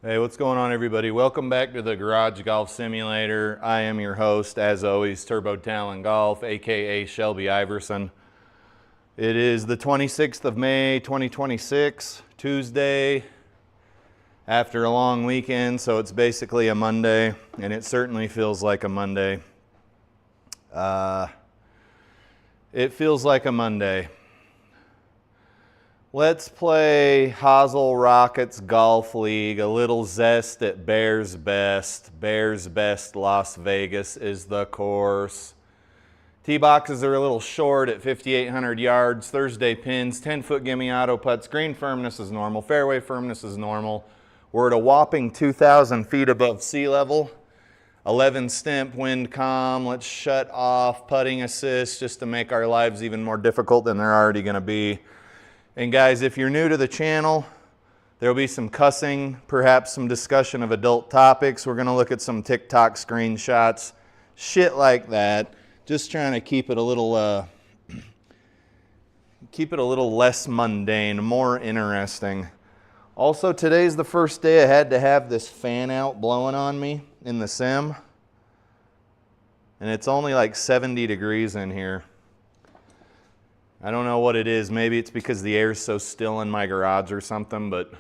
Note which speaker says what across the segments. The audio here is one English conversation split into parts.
Speaker 1: Hey, what's going on, everybody? Welcome back to the Garage Golf Simulator. I am your host, as always, Turbo Talon Golf, aka Shelby Iverson. It is the 26th of May, 2026, Tuesday, after a long weekend, so it's basically a Monday, and it certainly feels like a Monday. It feels like a Monday. Let's play Hazel Rockets Golf League, a little zest at Bears Best. Bears Best Las Vegas is the course. Tee boxes are a little short at 5,800 yards. Thursday pins, 10-foot gimme auto putts. Green firmness is normal. Fairway firmness is normal. We're at a whopping 2,000 feet above sea level. 11 stimp, wind calm. Let's shut off putting assist just to make our lives even more difficult than they're already going to be. And guys, if you're new to the channel, there'll be some cussing, perhaps some discussion of adult topics. We're going to look at some TikTok screenshots, shit like that. Just trying to keep it a little less mundane, more interesting. Also, today's the first day I had to have this fan out blowing on me in the sim. And it's only like 70 degrees in here. I don't know what it is. Maybe it's because the air's so still in my garage or something, but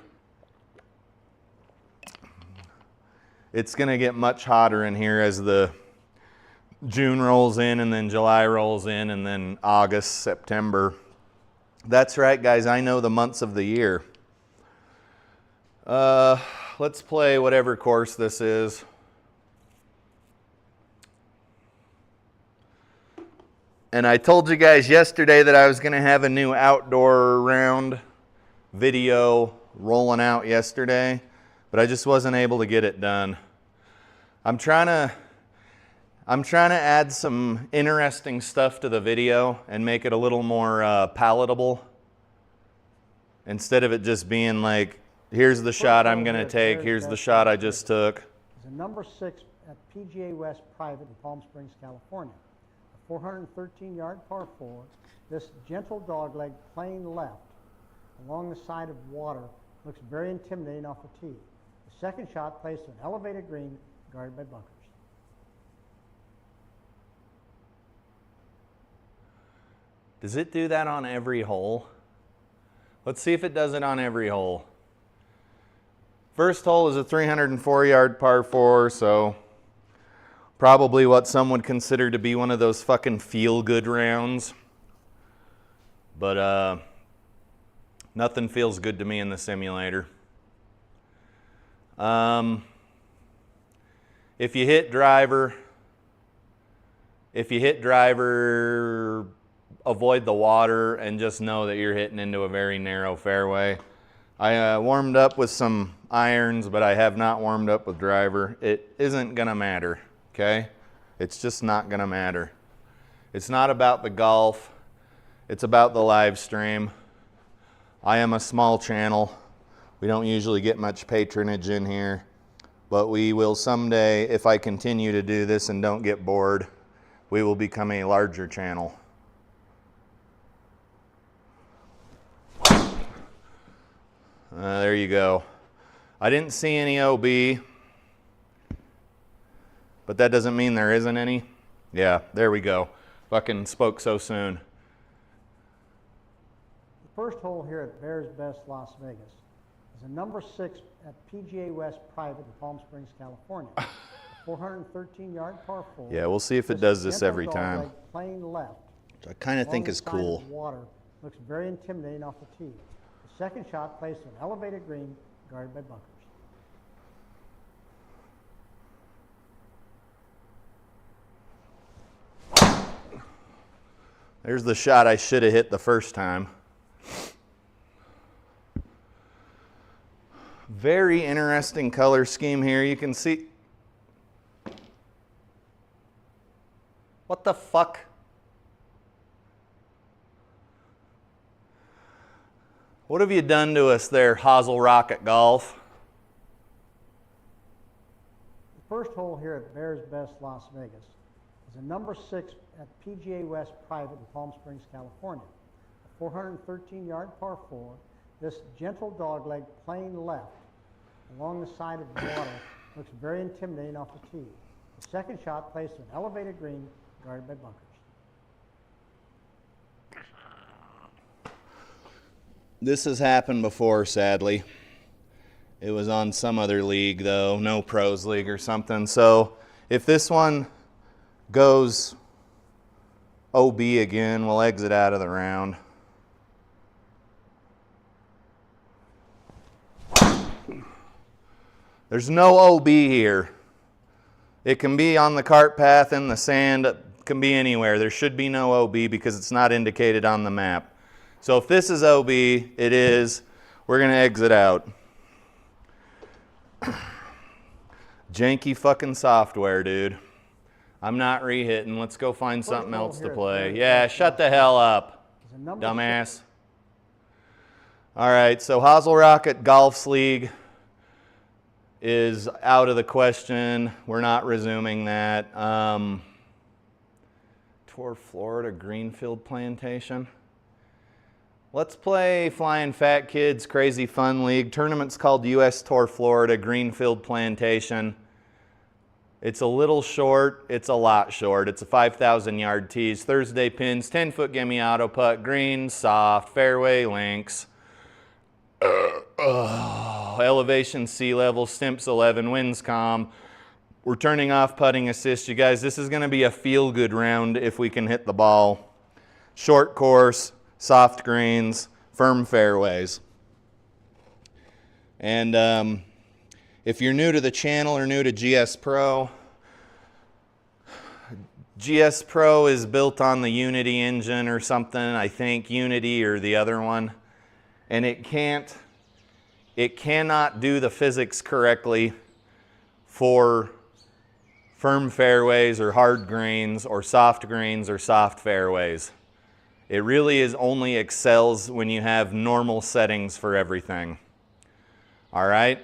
Speaker 1: it's going to get much hotter in here as the June rolls in, and then July rolls in, and then August, September. That's right, guys. I know the months of the year. Let's play whatever course this is. And I told you guys yesterday that I was going to have a new outdoor round video rolling out yesterday, but I just wasn't able to get it done. I'm trying to add some interesting stuff to the video and make it a little more palatable, instead of it just being like, here's the shot I'm going to take, here's the shot I just took.
Speaker 2: It's a number 6 at PGA West Private in Palm Springs, California. 413-yard par 4. This gentle dogleg playing left along the side of water looks very intimidating off the tee. The second shot placed on an elevated green guarded by bunkers.
Speaker 1: Does it do that on every hole? Let's see if it does it on every hole. First hole is a 304-yard par 4, so probably what some would consider to be one of those fucking feel-good rounds. But nothing feels good to me in the simulator. If you hit driver, avoid the water and just know that you're hitting into a very narrow fairway. I warmed up with some irons, but I have not warmed up with driver. It isn't gonna matter. Okay? It's just not going to matter. It's not about the golf. It's about the live stream. I am a small channel. We don't usually get much patronage in here, but we will someday, if I continue to do this and don't get bored, we will become a larger channel. There you go. I didn't see any OB. But that doesn't mean there isn't any. Yeah, there we go. Fucking spoke so soon.
Speaker 2: The first hole here at Bears Best Las Vegas is a number 6 at PGA West Private in Palm Springs, California. 413-yard par 4.
Speaker 1: Yeah, we'll see if it does this every time.
Speaker 2: Playing left.
Speaker 1: Which I kind of think is cool.
Speaker 2: Water looks very intimidating off the tee. The second shot placed on an elevated green guarded by bunkers.
Speaker 1: There's the shot I should have hit the first time. Very interesting color scheme here. You can see. What the fuck? What have you done to us there, Hazel Rocket Golf?
Speaker 2: The first hole here at Bears Best Las Vegas is a number 6 at PGA West Private in Palm Springs, California. A 413-yard par 4. This gentle dogleg playing left along the side of water looks very intimidating off the tee. The second shot placed to an elevated green guarded by bunkers.
Speaker 1: This has happened before, sadly. It was on some other league, though, no pros league or something. So if this one goes OB again, we'll exit out of the round. There's no OB here. It can be on the cart path, in the sand, it can be anywhere. There should be no OB because it's not indicated on the map. So if this is OB, it is. We're going to exit out. Janky fucking software, dude. I'm not re-hitting. Let's go find something else to play. Yeah, shut the hell up, dumbass. All right, so Hosel Rocket Golf's League is out of the question. We're not resuming that. Tour Florida Greenfield Plantation. Let's play Flying Fat Kids Crazy Fun League. Tournament's called US Tour Florida Greenfield Plantation. It's a little short. It's a lot short. It's a 5,000 yard tees. Thursday pins, 10-foot gimme auto putt, green, soft, fairway links. Elevation sea level, stimps 11, winds calm. We're turning off putting assist. You guys, this is going to be a feel-good round if we can hit the ball. Short course, soft greens, firm fairways. And if you're new to the channel or new to GSPro, GSPro is built on the Unity engine or something, I think, Unity or the other one. And it cannot do the physics correctly for firm fairways or hard greens or soft fairways. It really is only excels when you have normal settings for everything. All right,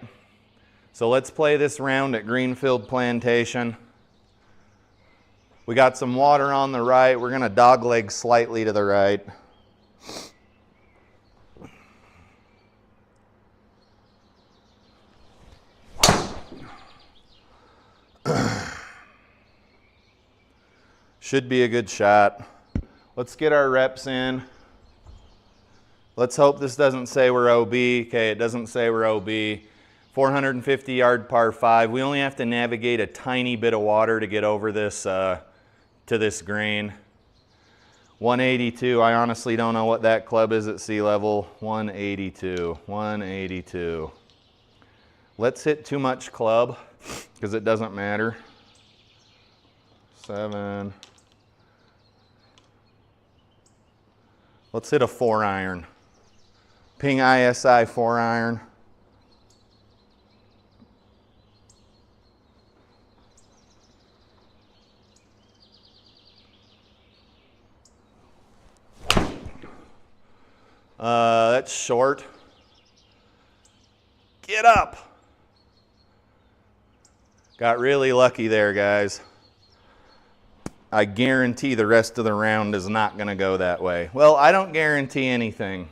Speaker 1: so let's play this round at Greenfield Plantation. We got some water on the right. We're gonna dogleg slightly to the right. Should be a good shot. Let's get our reps in. Let's hope this doesn't say we're OB. Okay, it doesn't say we're OB. 450 yard par 5. We only have to navigate a tiny bit of water to get over this to this green. 182. I honestly don't know what that club is at sea level. 182. 182. Let's hit too much club because it doesn't matter. 7. Let's hit a 4-iron. Ping ISI 4-iron. That's short. Get up. Got really lucky there, guys. I guarantee the rest of the round is not going to go that way. Well, I don't guarantee anything.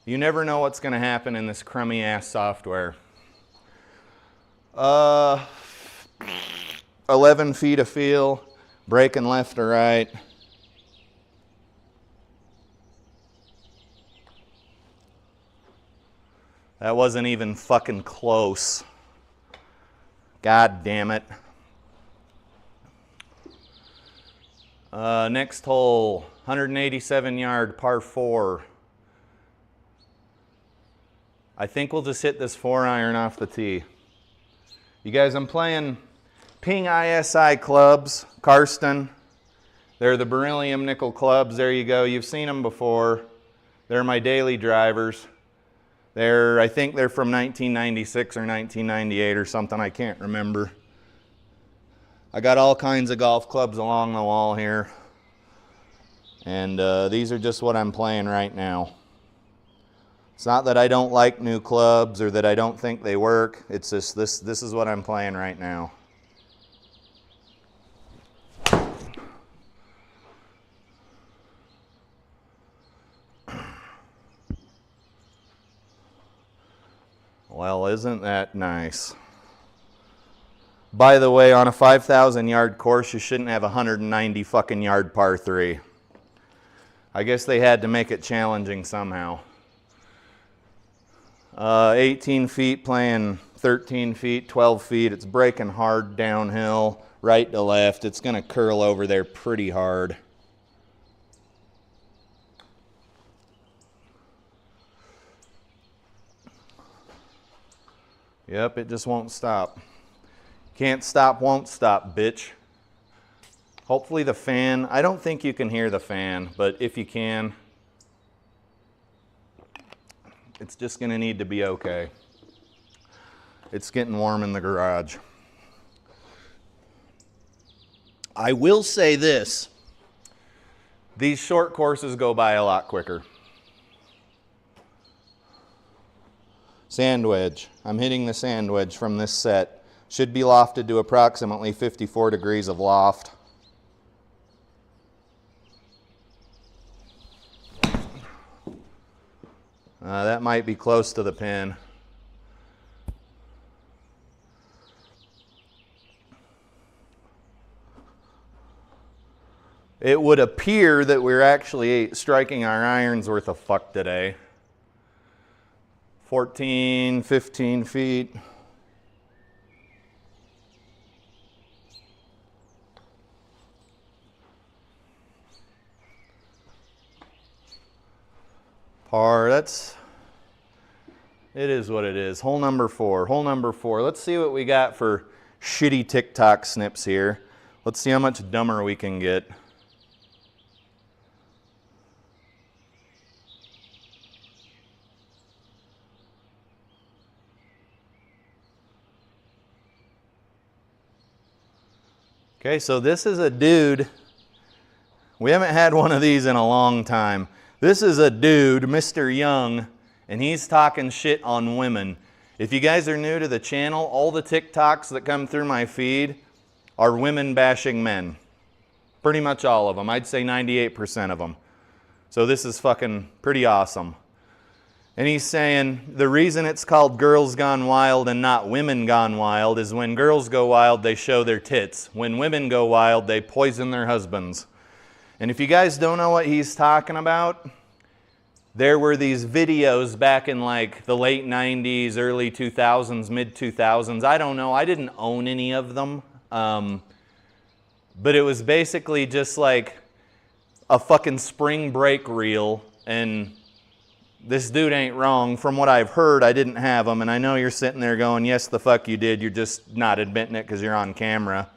Speaker 1: You never know what's going to happen in this crummy ass software. 11 feet of feel, breaking left or right. That wasn't even fucking close. God damn it. Next hole, 187 yard par 4. I think we'll just hit this 4-iron off the tee. You guys, I'm playing Ping ISI clubs, Karsten. They're the beryllium nickel clubs. There you go. You've seen them before. They're my daily drivers. I think they're from 1996 or 1998 or something. I can't remember. I got all kinds of golf clubs along the wall here. And these are just what I'm playing right now. It's not that I don't like new clubs or that I don't think they work. It's just this is what I'm playing right now. Well, isn't that nice? By the way, on a 5,000 yard course, you shouldn't have a 190 fucking yard par 3. I guess they had to make it challenging somehow. 18 feet playing 13 feet, 12 feet. It's breaking hard downhill, right to left. It's going to curl over there pretty hard. Yep, it just won't stop. Can't stop, won't stop, bitch. Hopefully the fan, I don't think you can hear the fan, but if you can, it's just going to need to be okay. It's getting warm in the garage. I will say this. These short courses go by a lot quicker. Sand wedge. I'm hitting the sand wedge from this set. Should be lofted to approximately 54 degrees of loft. That might be close to the pin. It would appear that we're actually striking our irons worth of fuck today. 14, 15 feet. Par, it is what it is. Hole number 4, hole number 4. Let's see what we got for shitty TikTok snips here. Let's see how much dumber we can get. Okay, so this is a dude. We haven't had one of these in a long time. This is a dude, Mr. Young, and he's talking shit on women. If you guys are new to the channel, all the TikToks that come through my feed are women bashing men. Pretty much all of them. I'd say 98% of them. So this is fucking pretty awesome. And he's saying the reason it's called Girls Gone Wild and not Women Gone Wild is when girls go wild, they show their tits. When women go wild, they poison their husbands. And if you guys don't know what he's talking about, there were these videos back in like the late 90s, early 2000s, mid 2000s. I don't know. I didn't own any of them. But it was basically just like a fucking spring break reel. And this dude ain't wrong. From what I've heard, I didn't have them. And I know you're sitting there going, yes, the fuck you did. You're just not admitting it because you're on camera.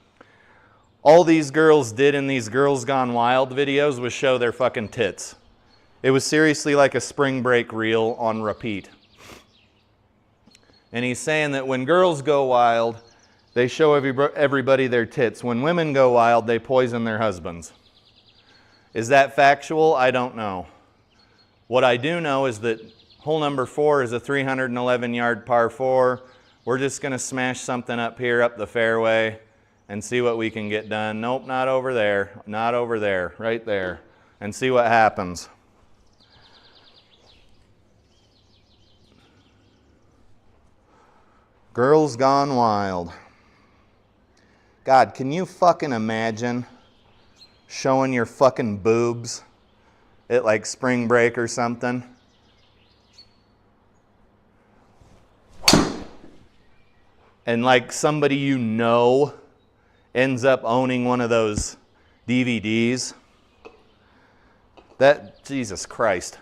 Speaker 1: All these girls did in these Girls Gone Wild videos was show their fucking tits. It was seriously like a spring break reel on repeat. And he's saying that when girls go wild, they show everybody their tits. When women go wild, they poison their husbands. Is that factual? I don't know. What I do know is that hole number 4 is a 311-yard par 4. We're just going to smash something up here, up the fairway, and see what we can get done. Nope, not over there. Not over there. Right there. And see what happens. Girls Gone Wild. God, can you fucking imagine showing your fucking boobs at like spring break or something? And like somebody you know ends up owning one of those DVDs. That, Jesus Christ.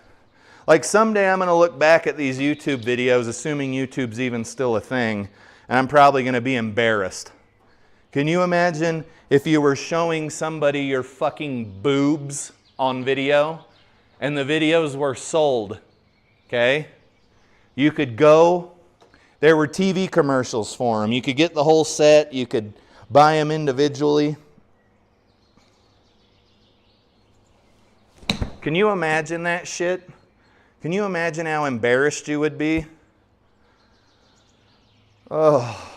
Speaker 1: Like someday I'm going to look back at these YouTube videos, assuming YouTube's even still a thing, and I'm probably going to be embarrassed. Can you imagine if you were showing somebody your fucking boobs on video, and the videos were sold, okay? You could go, there were TV commercials for them. You could get the whole set, you could buy them individually. Can you imagine that shit? Can you imagine how embarrassed you would be? Oh,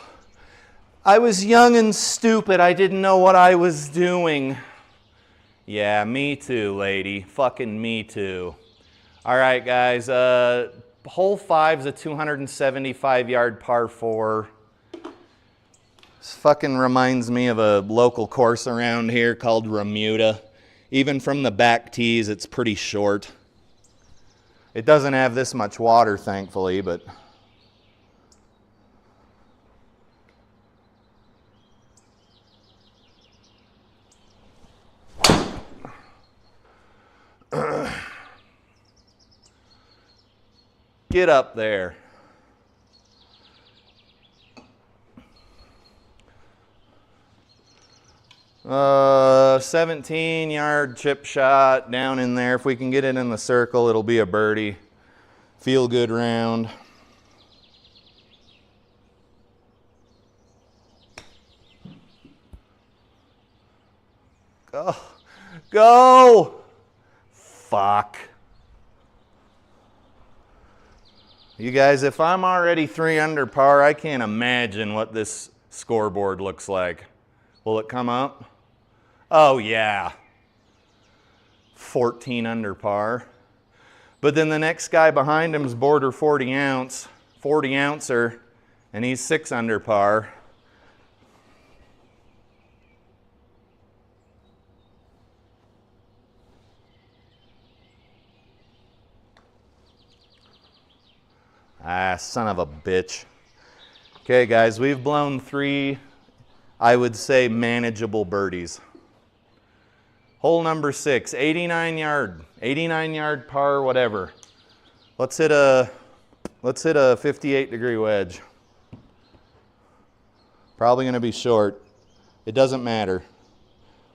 Speaker 1: I was young and stupid. I didn't know what I was doing. Yeah, me too, lady. Fucking me too. All right, guys. hole 5's a 275-yard par 4. This fucking reminds me of a local course around here called Remuda. Even from the back tees, it's pretty short. It doesn't have this much water, thankfully, but... Get up there. Uh, 17-yard chip shot down in there. If we can get it in the circle, it'll be a birdie. Feel good round. Go. Go. Fuck. You guys, if I'm already 3 under par, I can't imagine what this scoreboard looks like. Will it come up? Oh yeah. 14 under par. But then the next guy behind him is border 40 ouncer, and he's 6 under par. Ah, son of a bitch. Okay, guys, we've blown 3, I would say, manageable birdies. Hole number 6, 89 yard par, whatever. Let's hit a 58-degree wedge. Probably going to be short. It doesn't matter.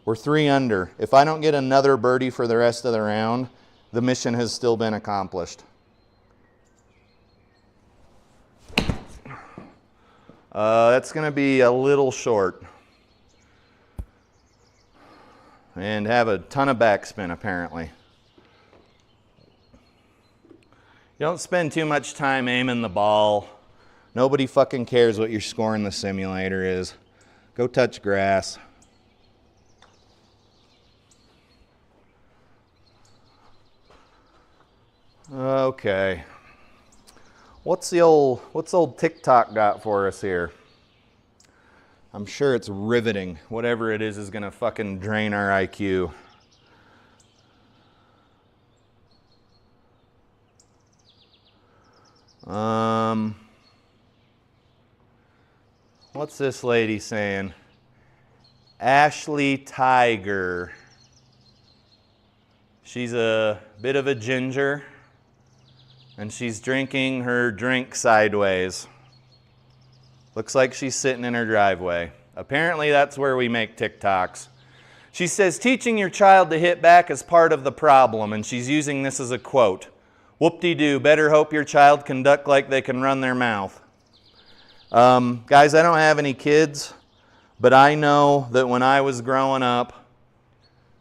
Speaker 1: We're 3 under. If I don't get another birdie for the rest of the round, the mission has still been accomplished. That's going to be a little short. And have a ton of backspin, apparently. You don't spend too much time aiming the ball. Nobody fucking cares what your score in the simulator is. Go touch grass. Okay. What's old TikTok got for us here? I'm sure it's riveting. Whatever it is going to fucking drain our IQ. What's this lady saying? Ashley Tiger. She's a bit of a ginger, and she's drinking her drink sideways. Looks like she's sitting in her driveway. Apparently that's where we make TikToks. She says, teaching your child to hit back is part of the problem, and she's using this as a quote. Whoop-de-doo, better hope your child can duck like they can run their mouth. Guys, I don't have any kids, but I know that when I was growing up,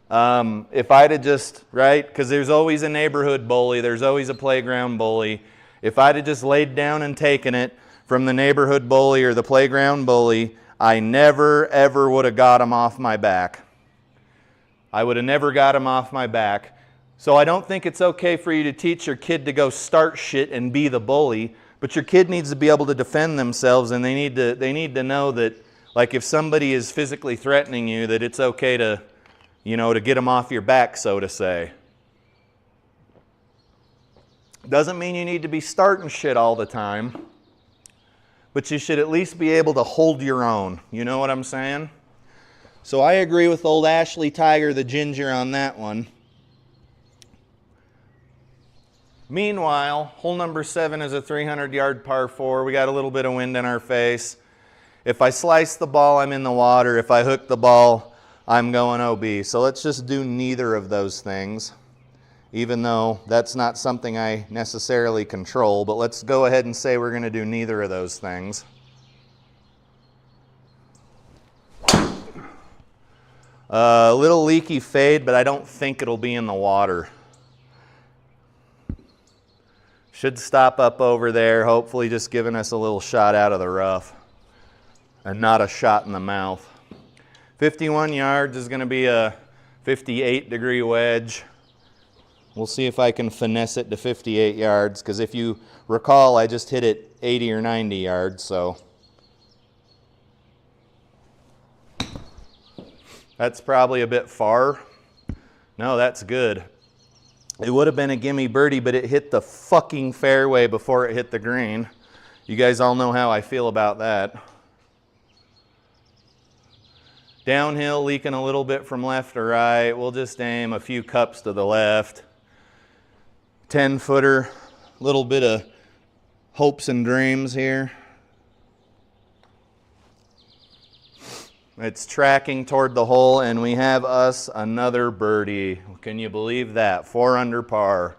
Speaker 1: if I'd have just, right, because there's always a neighborhood bully, there's always a playground bully. If I'd have just laid down and taken it from the neighborhood bully or the playground bully, I never, ever would have got him off my back. I would have never got him off my back. So I don't think it's okay for you to teach your kid to go start shit and be the bully, but your kid needs to be able to defend themselves, and they need to know that, like, if somebody is physically threatening you, that it's okay to, you know, to get them off your back, so to say. Doesn't mean you need to be starting shit all the time, but you should at least be able to hold your own. You know what I'm saying? So I agree with old Ashley Tiger, the ginger, on that one. Meanwhile, hole number 7 is a 300-yard par 4. We got a little bit of wind in our face. If I slice the ball, I'm in the water. If I hook the ball, I'm going OB. So let's just do neither of those things, even though that's not something I necessarily control. But let's go ahead and say we're going to do neither of those things. A little leaky fade, but I don't think it'll be in the water. Should stop up over there, hopefully just giving us a little shot out of the rough and not a shot in the mouth. 51 yards is going to be a 58-degree wedge. We'll see if I can finesse it to 58 yards, because if you recall, I just hit it 80 or 90 yards, so. That's probably a bit far. No, that's good. It would have been a gimme birdie, but it hit the fucking fairway before it hit the green. You guys all know how I feel about that. Downhill, leaking a little bit from left to right. We'll just aim a few cups to the left. 10-footer, little bit of hopes and dreams here. It's tracking toward the hole, and we have us another birdie. Can you believe that? 4 under par.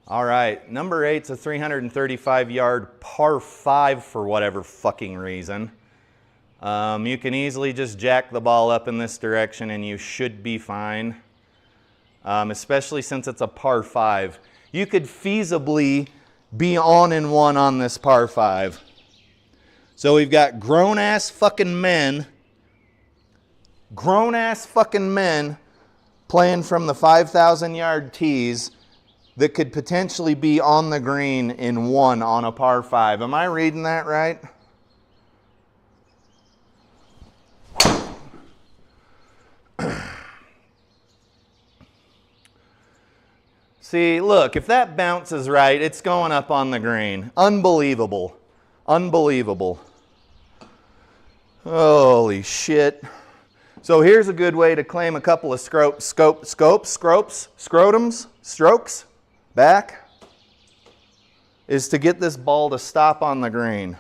Speaker 1: All right, number 8's a 335-yard par 5 for whatever fucking reason. You can easily just jack the ball up in this direction and you should be fine, especially since it's a par 5. You could feasibly be on and one on this par 5. So we've got grown-ass fucking men playing from the 5,000-yard tees that could potentially be on the green in one on a par 5. Am I reading that right? See, look, if that bounces right, it's going up on the green. Unbelievable. Unbelievable. Holy shit. So here's a good way to claim a couple of scrotums, strokes, back, is to get this ball to stop on the green.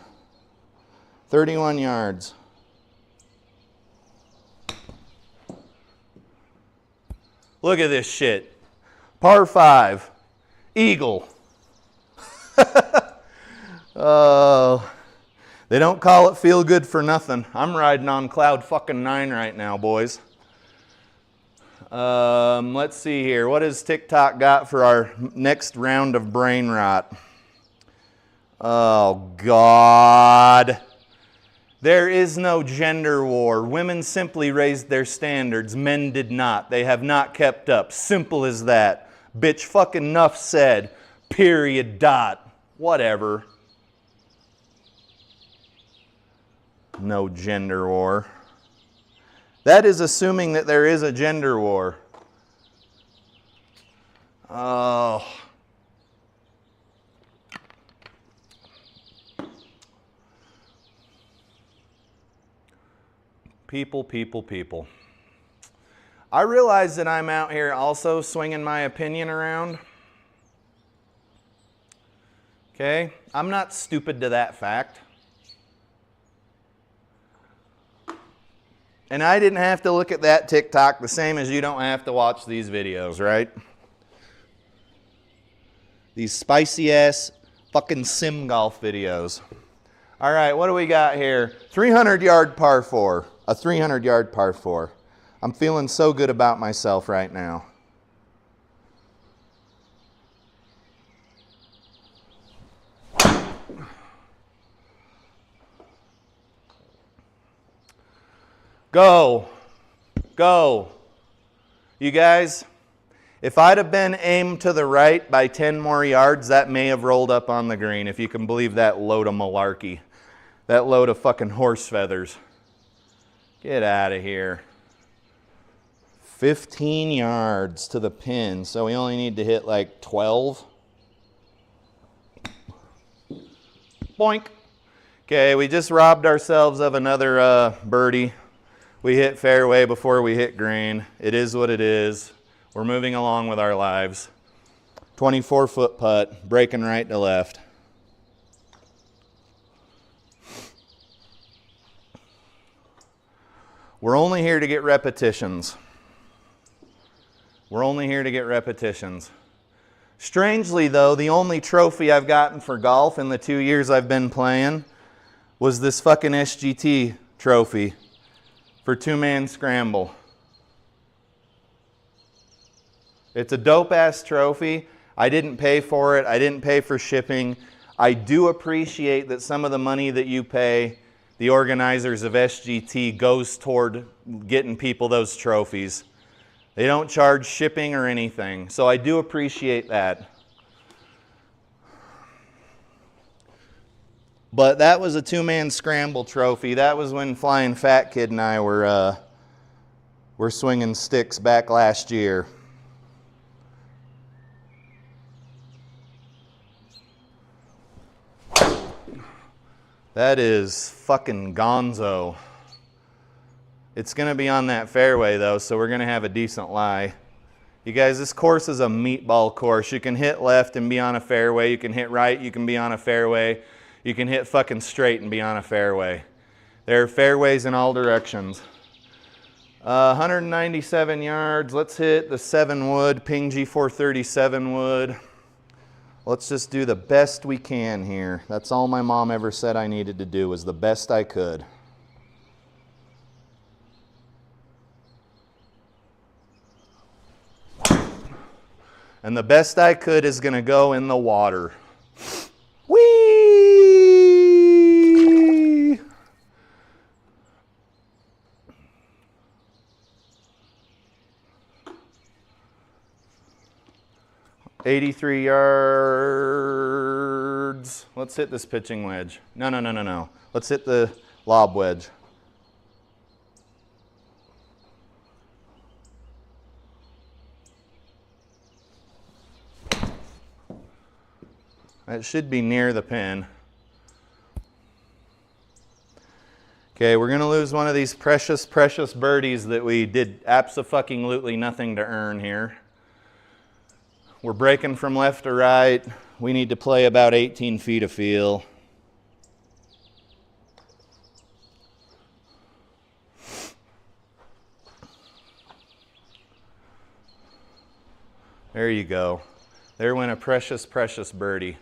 Speaker 1: 31 yards. Look at this shit. Par 5, eagle. Oh, they don't call it feel good for nothing. I'm riding on cloud fucking 9 right now, boys. Let's see here. What has TikTok got for our next round of brain rot? Oh, God. There is no gender war. Women simply raised their standards. Men did not. They have not kept up. Simple as that. Bitch, fucking enough said. Period. Dot. Whatever. No gender war. That is assuming that there is a gender war. Oh. People, people, people. I realize that I'm out here also swinging my opinion around. Okay? I'm not stupid to that fact. And I didn't have to look at that TikTok the same as you don't have to watch these videos, right? These spicy ass fucking sim golf videos. All right, what do we got here? 300-yard par 4. A 300-yard par 4. I'm feeling so good about myself right now. Go. Go. You guys, if I'd have been aimed to the right by 10 more yards, that may have rolled up on the green, if you can believe that load of malarkey. That load of fucking horse feathers. Get out of here. 15 yards to the pin, so we only need to hit like 12. Boink. Okay, we just robbed ourselves of another birdie. We hit fairway before we hit green. It is what it is. We're moving along with our lives. 24-foot putt, breaking right to left. We're only here to get repetitions. We're only here to get repetitions. Strangely, though, the only trophy I've gotten for golf in the 2 years I've been playing was this fucking SGT trophy for two-man scramble. It's a dope-ass trophy. I didn't pay for it. I didn't pay for shipping. I do appreciate that some of the money that you pay the organizers of SGT goes toward getting people those trophies. They don't charge shipping or anything, so I do appreciate that. But that was a two-man scramble trophy. That was when Flying Fat Kid and I were swinging sticks back last year. That is fucking gonzo. It's going to be on that fairway though, so we're going to have a decent lie. You guys, this course is a meatball course. You can hit left and be on a fairway. You can hit right, you can be on a fairway. You can hit fucking straight and be on a fairway. There are fairways in all directions. 197 yards. Let's hit the 7 wood, Ping G437 wood. Let's just do the best we can here. That's all my mom ever said I needed to do, was the best I could. And the best I could is going to go in the water. Whee! $83 yards. Let's hit this pitching wedge. No. Let's hit the lob wedge. That should be near the pin. Okay, we're going to lose one of these precious, precious birdies that we did abso-fucking-lutely nothing to earn here. We're breaking from left to right. We need to play about 18 feet of feel. There you go. There went a precious, precious birdie.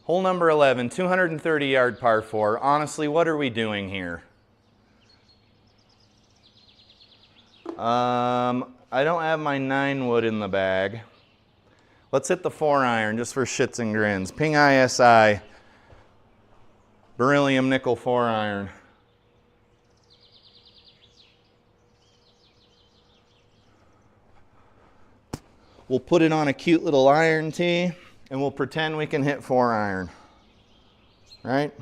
Speaker 1: Hole number 11, 230-yard par 4. Honestly, what are we doing here? I don't have my 9 wood in the bag. Let's hit the 4-iron just for shits and grins. Ping ISI, beryllium nickel 4-iron. We'll put it on a cute little iron tee, and we'll pretend we can hit 4-iron, right?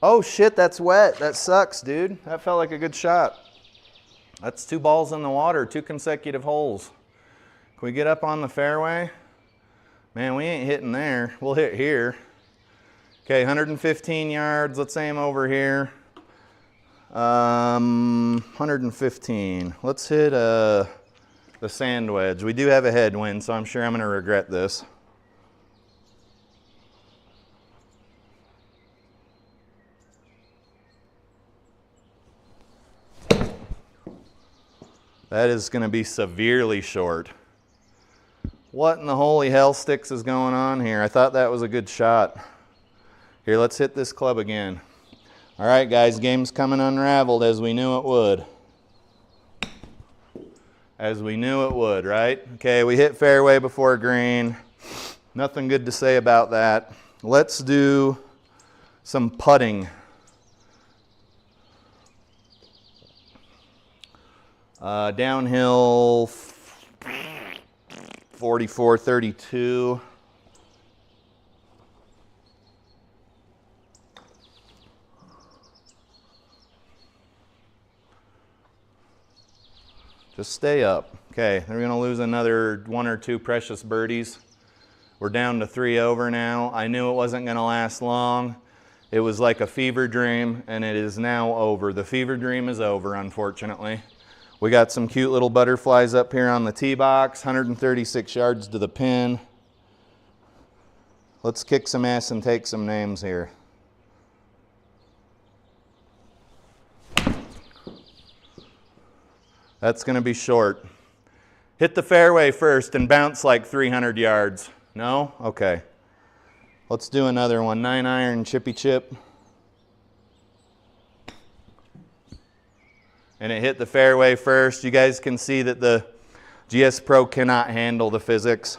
Speaker 1: Oh shit, that's wet. That sucks, dude. That felt like a good shot. That's 2 balls in the water, 2 consecutive holes. Can we get up on the fairway? Man, we ain't hitting there. We'll hit here. Okay, 115 yards. Let's aim over here. 115. Let's hit the sand wedge. We do have a headwind, so I'm sure I'm going to regret this. That is going to be severely short. What in the holy hell sticks is going on here? I thought that was a good shot. Here, let's hit this club again. All right, guys, game's coming unraveled as we knew it would. As we knew it would, right? Okay, we hit fairway before green. Nothing good to say about that. Let's do some putting. Downhill 44, 32. Just stay up. Okay, we're going to lose another 1 or 2 precious birdies. We're down to 3 over now. I knew it wasn't going to last long. It was like a fever dream, and it is now over. The fever dream is over, unfortunately. We got some cute little butterflies up here on the tee box, 136 yards to the pin. Let's kick some ass and take some names here. That's going to be short. Hit the fairway first and bounce like 300 yards. No? Okay. Let's do another one. 9-iron chippy chip. And it hit the fairway first. You guys can see that the GSPro cannot handle the physics.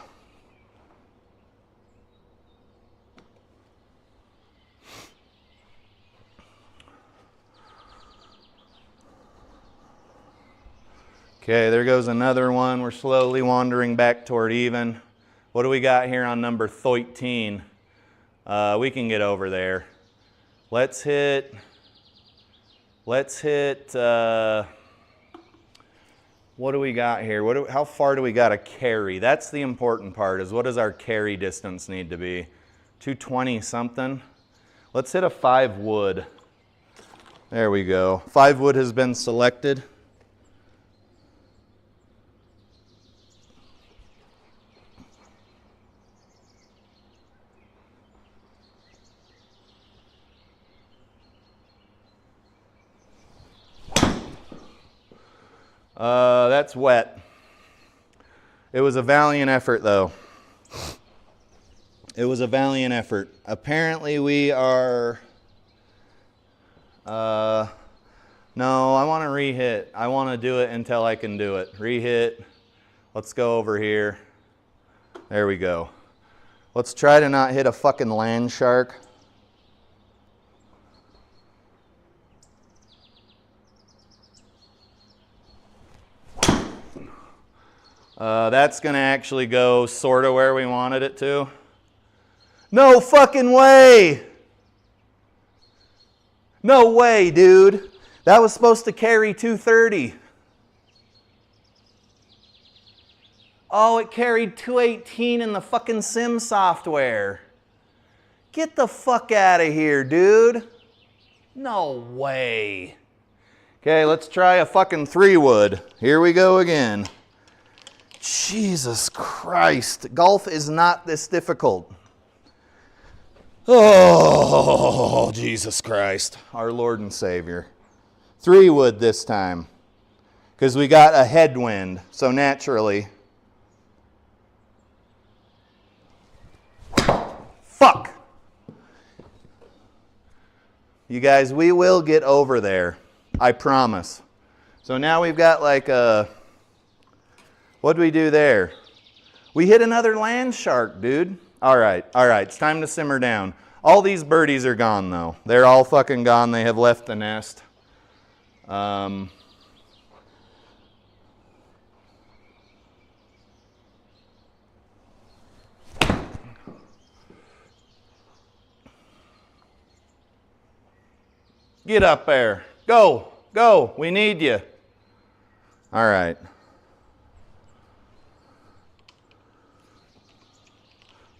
Speaker 1: Okay, there goes another one. We're slowly wandering back toward even. What do we got here on number 13? We can get over there. Let's hit, what do we got here? How far do we got to carry? That's the important part, is what does our carry distance need to be? 220 something? Let's hit a 5 wood. There we go. 5 wood has been selected. That's wet. It was a valiant effort, though. It was a valiant effort. Apparently we are... no, I want to re-hit. I want to do it until I can do it. Re-hit. Let's go over here. There we go. Let's try to not hit a fucking land shark. That's going to actually go sort of where we wanted it to. No fucking way! No way, dude. That was supposed to carry 230. Oh, it carried 218 in the fucking sim software. Get the fuck out of here, dude. No way. Okay, let's try a fucking 3 wood. Here we go again. Jesus Christ. Golf is not this difficult. Oh, Jesus Christ. Our Lord and Savior. 3 wood this time. Because we got a headwind. So naturally. Fuck. You guys, we will get over there. I promise. So now we've got like a... What do we do there? We hit another land shark, dude. All right, it's time to simmer down. All these birdies are gone, though. They're all fucking gone. They have left the nest. Get up there. Go, go. We need you. All right.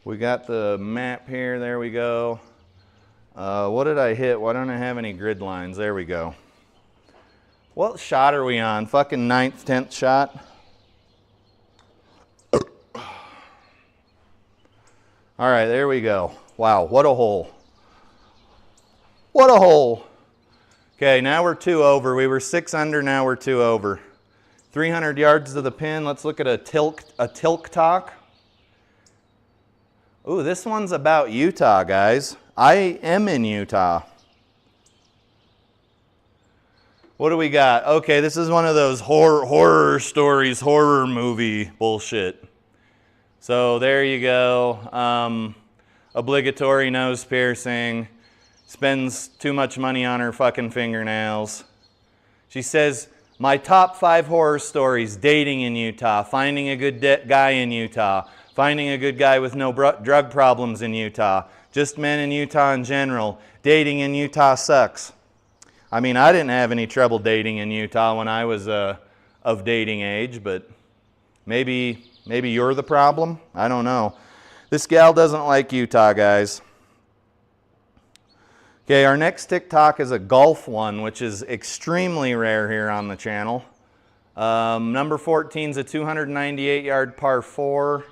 Speaker 1: We got the map here. There we go. What did I hit? Why don't I have any grid lines? There we go. What shot are we on? Fucking 9th, 10th shot? All right, there we go. Wow, what a hole. What a hole. Okay, now we're 2 over. We were 6 under, now we're 2 over. 300 yards to the pin. Let's look at a tilk talk. Ooh, this one's about Utah, guys. I am in Utah. What do we got? Okay, this is one of those horror stories, horror movie bullshit. So there you go. Obligatory nose piercing. Spends too much money on her fucking fingernails. She says, my top 5 horror stories: dating in Utah, finding a good guy in Utah, finding a good guy with no drug problems in Utah, just men in Utah in general. Dating in Utah sucks. I mean, I didn't have any trouble dating in Utah when I was of dating age, but maybe you're the problem? I don't know. This gal doesn't like Utah, guys. Okay, our next TikTok is a golf one, which is extremely rare here on the channel. Number 14 is a 298-yard par 4.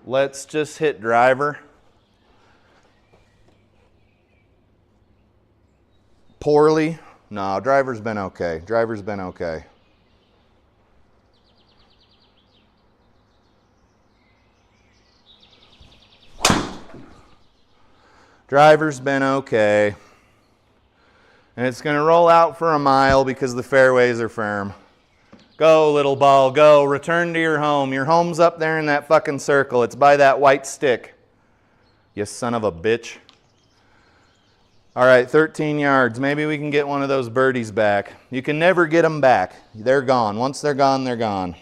Speaker 1: Let's just hit driver. Poorly. No, driver's been okay. Driver's been okay. Driver's been okay. And it's going to roll out for a mile because the fairways are firm. Go, little ball, go. Return to your home. Your home's up there in that fucking circle. It's by that white stick. You son of a bitch. All right, 13 yards. Maybe we can get one of those birdies back. You can never get them back. They're gone. Once they're gone, they're gone.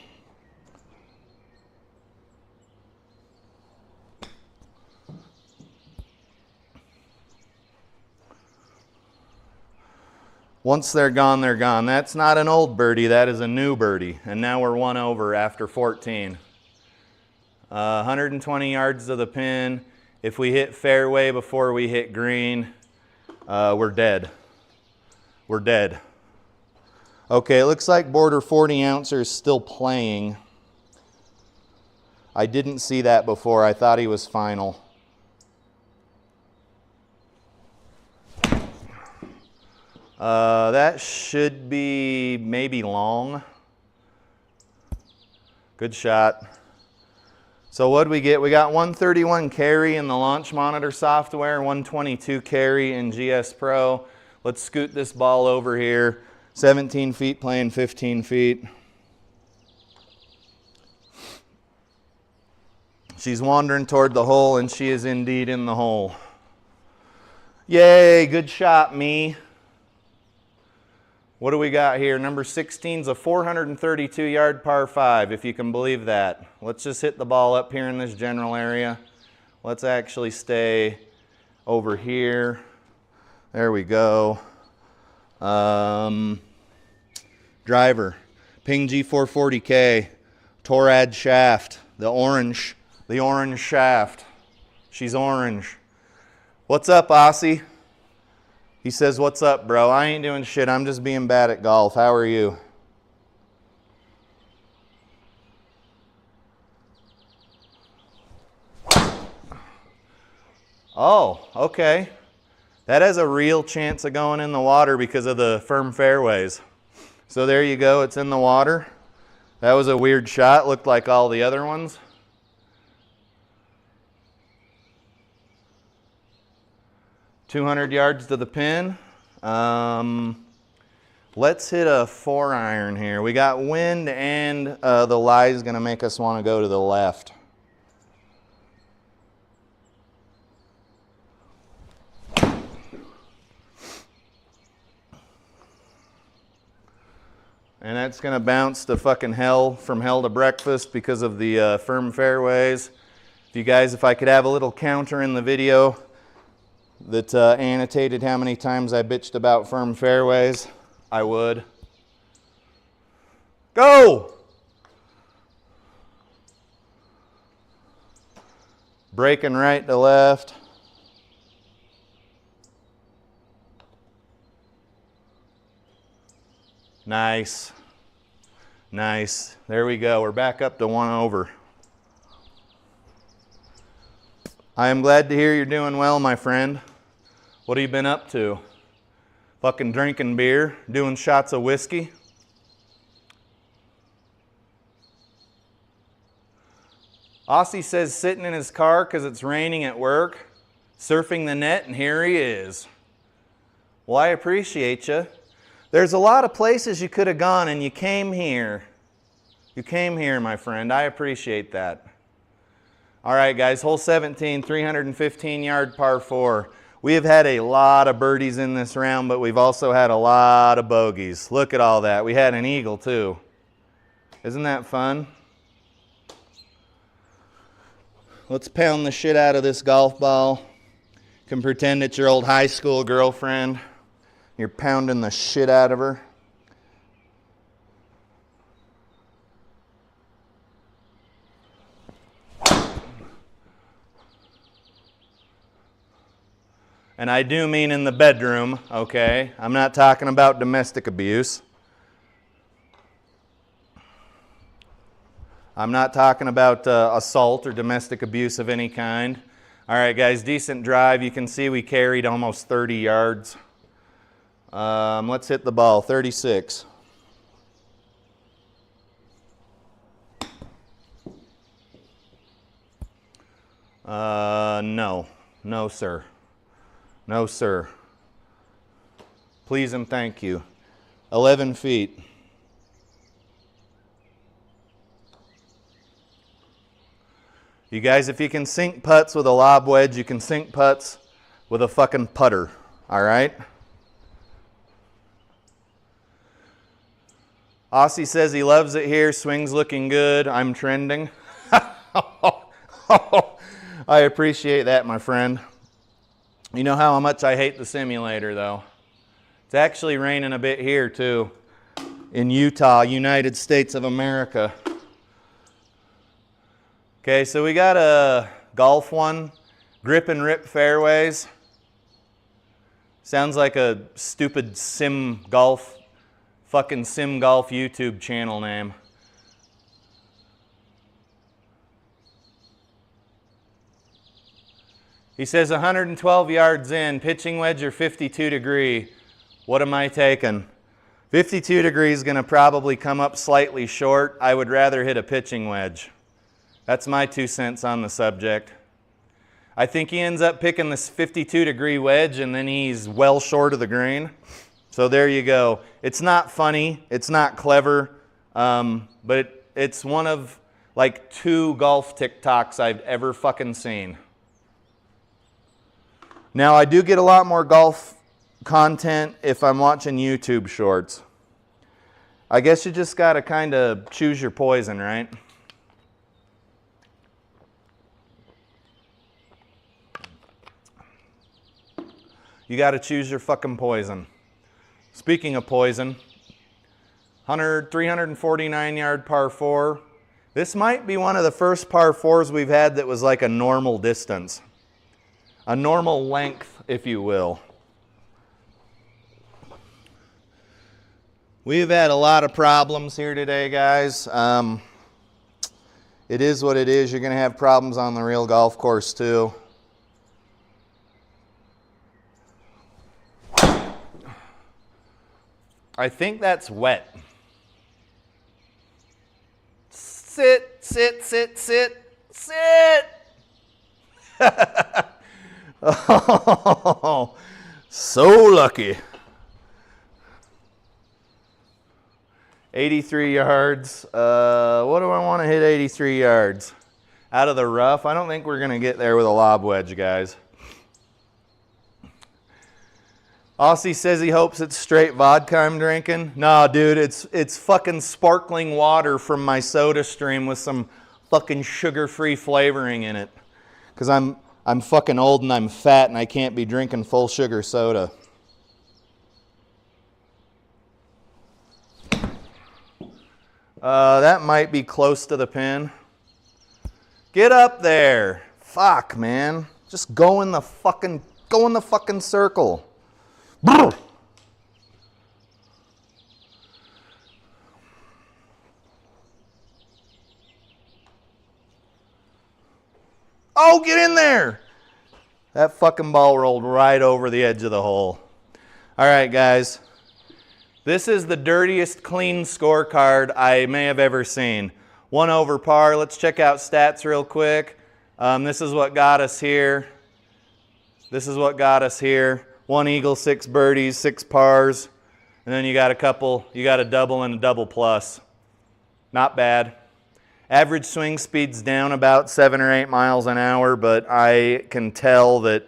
Speaker 1: Once they're gone, they're gone. That's not an old birdie, that is a new birdie. And now we're one over after 14. 120 yards to the pin. If we hit fairway before we hit green, we're dead. We're dead. Okay, it looks like border 40 ouncer is still playing. I didn't see that before. I thought he was final. That should be maybe long. Good shot. So what'd we get? We got 131 carry in the launch monitor software, 122 carry in GSPro. Let's scoot this ball over here. 17 feet playing 15 feet. She's wandering toward the hole, and she is indeed in the hole. Yay, good shot, me. What do we got here? Number 16 is a 432-yard par 5, if you can believe that. Let's just hit the ball up here in this general area. Let's actually stay over here. There we go. Driver, Ping G440K, Torad shaft, the orange shaft. She's orange. What's up, Aussie? He says, what's up, bro? I ain't doing shit. I'm just being bad at golf. How are you? Oh, okay. That has a real chance of going in the water because of the firm fairways. So there you go. It's in the water. That was a weird shot. Looked like all the other ones. $200 yards to the pin. Let's hit a 4-iron here. We got wind, and the lie is going to make us want to go to the left. And that's going to bounce to fucking hell, from hell to breakfast because of the firm fairways. If you guys, if I could have a little counter in the video that annotated how many times I bitched about firm fairways, I would. Go! Breaking right to left. Nice. Nice. There we go. We're back up to 1 over. I am glad to hear you're doing well, my friend. What have you been up to? Fucking drinking beer? Doing shots of whiskey? Aussie says sitting in his car because it's raining at work, surfing the net, and here he is. Well, I appreciate you. There's a lot of places you could have gone, and you came here. You came here, my friend. I appreciate that. All right, guys, hole 17, 315-yard par 4. We have had a lot of birdies in this round, but we've also had a lot of bogeys. Look at all that. We had an eagle, too. Isn't that fun? Let's pound the shit out of this golf ball. You can pretend it's your old high school girlfriend. You're pounding the shit out of her. And I do mean in the bedroom, okay? I'm not talking about domestic abuse. I'm not talking about assault or domestic abuse of any kind. All right, guys, decent drive. You can see we carried almost 30 yards. Let's hit the ball, 36. No, sir. No, sir. Please and thank you. 11 feet. You guys, if you can sink putts with a lob wedge, you can sink putts with a fucking putter, all right? Aussie says he loves it here. Swing's looking good. I'm trending. I appreciate that, my friend. You know how much I hate the simulator, though. It's actually raining a bit here, too, in Utah, United States of America. Okay, so we got a golf one, grip and rip fairways. Sounds like a stupid fucking sim golf YouTube channel name. He says 112 yards in, pitching wedge or 52 degree. What am I taking? 52 degrees is going to probably come up slightly short. I would rather hit a pitching wedge. That's my 2 cents on the subject. I think he ends up picking this 52 degree wedge and then he's well short of the green. So there you go. It's not funny. It's not clever. But it's one of like 2 golf TikToks I've ever fucking seen. Now, I do get a lot more golf content if I'm watching YouTube shorts. I guess you just got to kind of choose your poison, right? You got to choose your fucking poison. Speaking of poison, 349 yard par 4. This might be one of the first par 4s we've had that was like a normal distance. A normal length, if you will. We've had a lot of problems here today, guys. It is what it is. You're going to have problems on the real golf course, too. I think that's wet. Sit, sit, sit, sit, sit. Oh, so lucky. 83 yards. What do I want to hit 83 yards? Out of the rough? I don't think we're going to get there with a lob wedge, guys. Aussie says he hopes it's straight vodka I'm drinking. No, dude, it's fucking sparkling water from my soda stream with some fucking sugar-free flavoring in it. Because I'm fucking old and I'm fat and I can't be drinking full sugar soda. That might be close to the pin. Get up there. Fuck, man. Just go in the fucking circle. Oh, get in there. That fucking ball rolled right over the edge of the hole. All right, guys. This is the dirtiest clean scorecard I may have ever seen. 1 over par. Let's check out stats real quick. This is what got us here. This is what got us here. 1 eagle, 6 birdies, 6 pars. And then you got a double and a double plus. Not bad. Average swing speed's down about 7 or 8 miles an hour, but I can tell that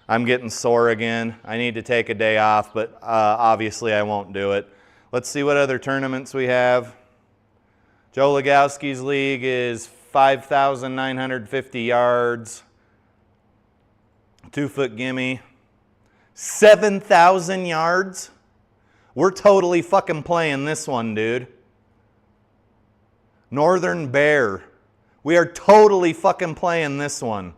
Speaker 1: I'm getting sore again. I need to take a day off, but obviously I won't do it. Let's see what other tournaments we have. Joe Legowski's league is 5,950 yards. 2-foot gimme. 7,000 yards? We're totally fucking playing this one, dude. Northern Bear. We are totally fucking playing this one.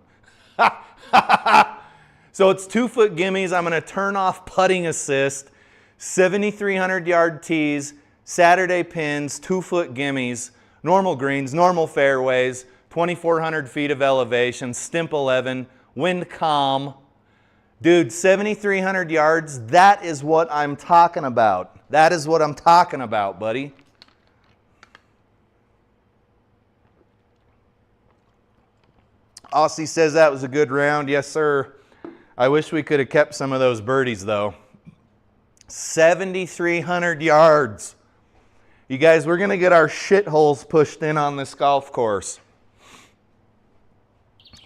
Speaker 1: So it's 2-foot gimmies. I'm going to turn off putting assist. 7,300 yard tees. Saturday pins. 2-foot gimmies. Normal greens. Normal fairways. 2,400 feet of elevation. Stimp 11. Wind calm. Dude, 7,300 yards. That is what I'm talking about. That is what I'm talking about, buddy. Aussie says that was a good round. Yes, sir. I wish we could have kept some of those birdies though. 7,300 yards. You guys, we're going to get our shitholes pushed in on this golf course.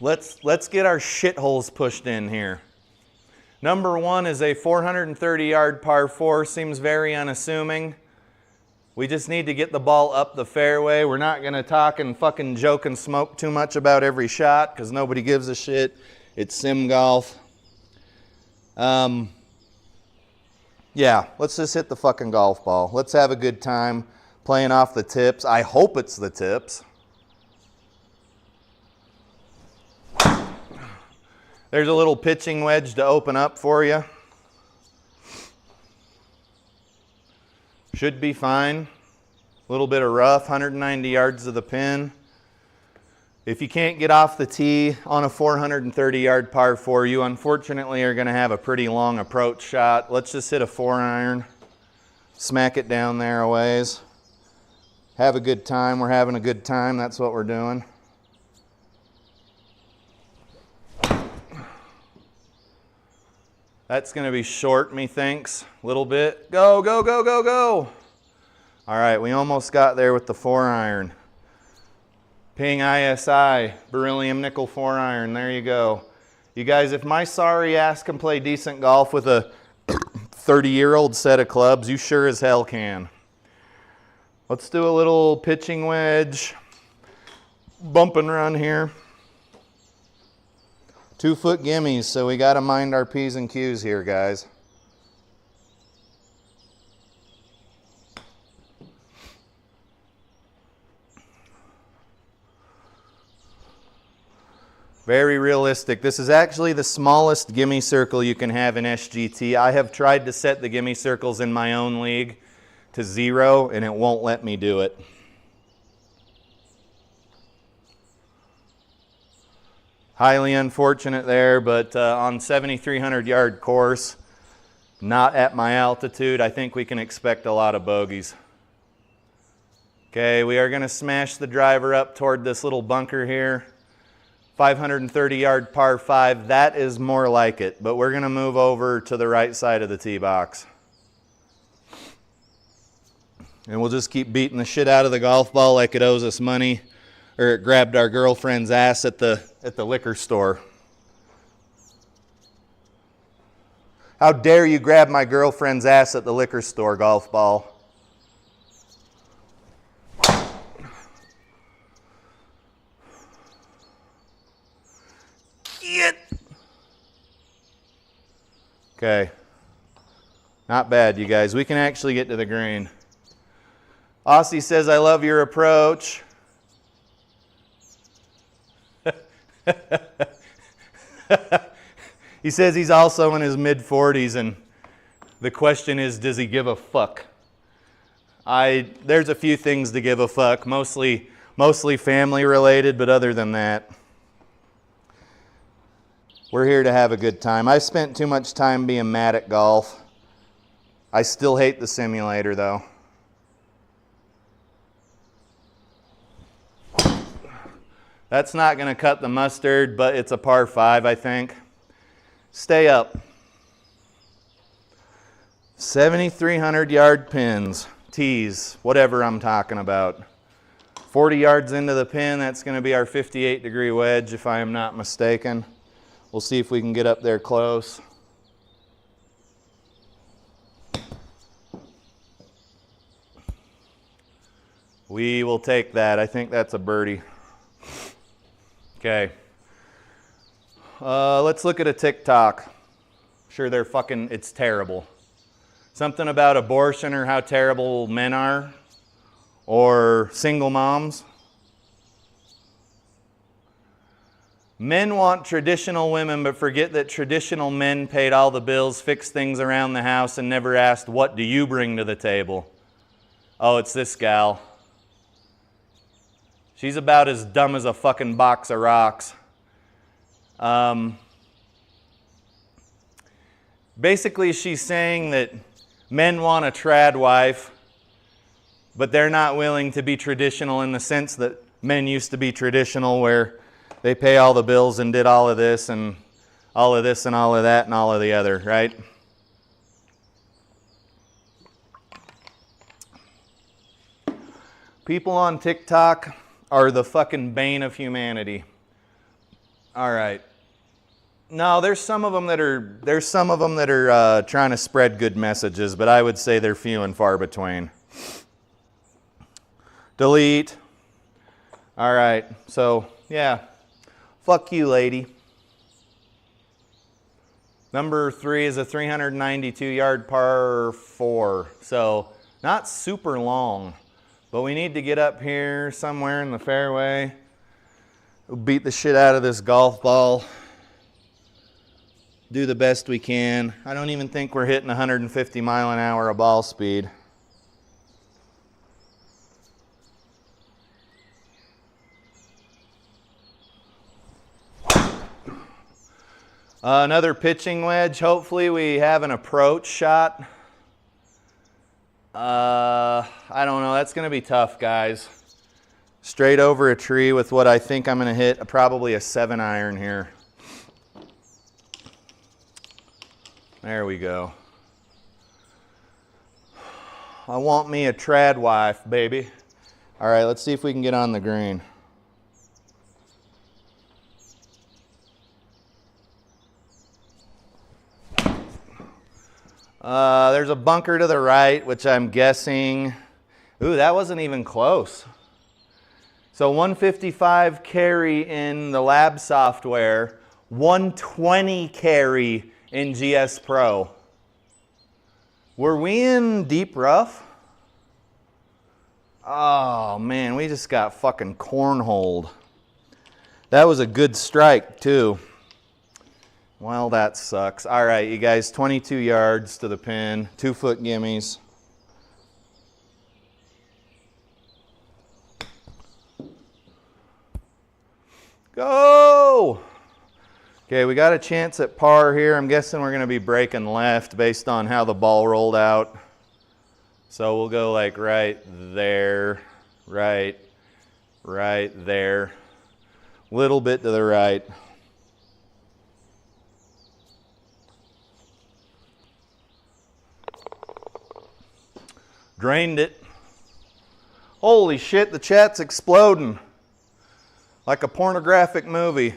Speaker 1: Let's get our shitholes pushed in here. Number one is a 430-yard par 4. Seems very unassuming. We just need to get the ball up the fairway. We're not going to talk and fucking joke and smoke too much about every shot because nobody gives a shit. It's sim golf. Yeah, let's just hit the fucking golf ball. Let's have a good time playing off the tips. I hope it's the tips. There's a little pitching wedge to open up for you. Should be fine. A little bit of rough, 190 yards to the pin. If you can't get off the tee on a 430-yard par 4, you unfortunately are going to have a pretty long approach shot. Let's just hit a 4-iron, smack it down there a ways. Have a good time. We're having a good time. That's what we're doing. That's going to be short, methinks. A little bit. Go, go, go, go, go. All right, we almost got there with the 4-iron. Ping ISI, beryllium nickel 4-iron. There you go. You guys, if my sorry ass can play decent golf with a 30-year-old set of clubs, you sure as hell can. Let's do a little pitching wedge. Bump and run here. 2-foot gimmies, so we got to mind our P's and Q's here, guys. Very realistic. This is actually the smallest gimme circle you can have in SGT. I have tried to set the gimme circles in my own league to 0 and it won't let me do it. Highly unfortunate there, but on 7,300 yard course, not at my altitude, I think we can expect a lot of bogeys. Okay, we are going to smash the driver up toward this little bunker here. 530 yard par 5, that is more like it, but we're going to move over to the right side of the tee box. And we'll just keep beating the shit out of the golf ball like it owes us money, or it grabbed our girlfriend's ass at the liquor store. How dare you grab my girlfriend's ass at the liquor store, golf ball? Okay, not bad, you guys. We can actually get to the green. Aussie says, I love your approach. He says he's also in his mid-40s, and the question is, does he give a fuck? There's a few things to give a fuck, mostly family related, but other than that, we're here to have a good time. I spent too much time being mad at golf. I still hate the simulator, though. That's not going to cut the mustard, but it's a par 5, I think. Stay up. 7,300 yard pins, tees, whatever I'm talking about. 40 yards into the pin, that's going to be our 58-degree wedge, if I am not mistaken. We'll see if we can get up there close. We will take that. I think that's a birdie. Okay. Let's look at a TikTok. Sure, it's terrible. Something about abortion or how terrible men are. Or single moms. Men want traditional women, but forget that traditional men paid all the bills, fixed things around the house, and never asked, what do you bring to the table? Oh, it's this gal. She's about as dumb as a fucking box of rocks. Basically, she's saying that men want a trad wife, but they're not willing to be traditional in the sense that men used to be traditional, where they pay all the bills and did all of this, and all of this and all of that and all of the other, right? People on TikTok are the fucking bane of humanity. All right. No, there's some of them that are trying to spread good messages, but I would say they're few and far between. Delete. All right. So, yeah. Fuck you, lady. Number 3 is a 392-yard par 4. So, not super long. But we need to get up here somewhere in the fairway. We'll beat the shit out of this golf ball. Do the best we can. I don't even think we're hitting 150 mile an hour of ball speed. Another pitching wedge. Hopefully we have an approach shot. I don't know. That's going to be tough, guys. Straight over a tree with what I think I'm going to hit, probably a 7-iron here. There we go. I want me a trad wife, baby. All right, let's see if we can get on the green. There's a bunker to the right, which I'm guessing, ooh, that wasn't even close. So 155 carry in the lab software, 120 carry in GSPro. Were we in deep rough? Oh man, we just got fucking cornholed. That was a good strike too. Well, that sucks. All right, you guys, 22 yards to the pin, 2-foot gimmies. Go! Okay, we got a chance at par here. I'm guessing we're going to be breaking left based on how the ball rolled out. So we'll go like right there, right there. Little bit to the right. Drained it. Holy shit, the chat's exploding. Like a pornographic movie.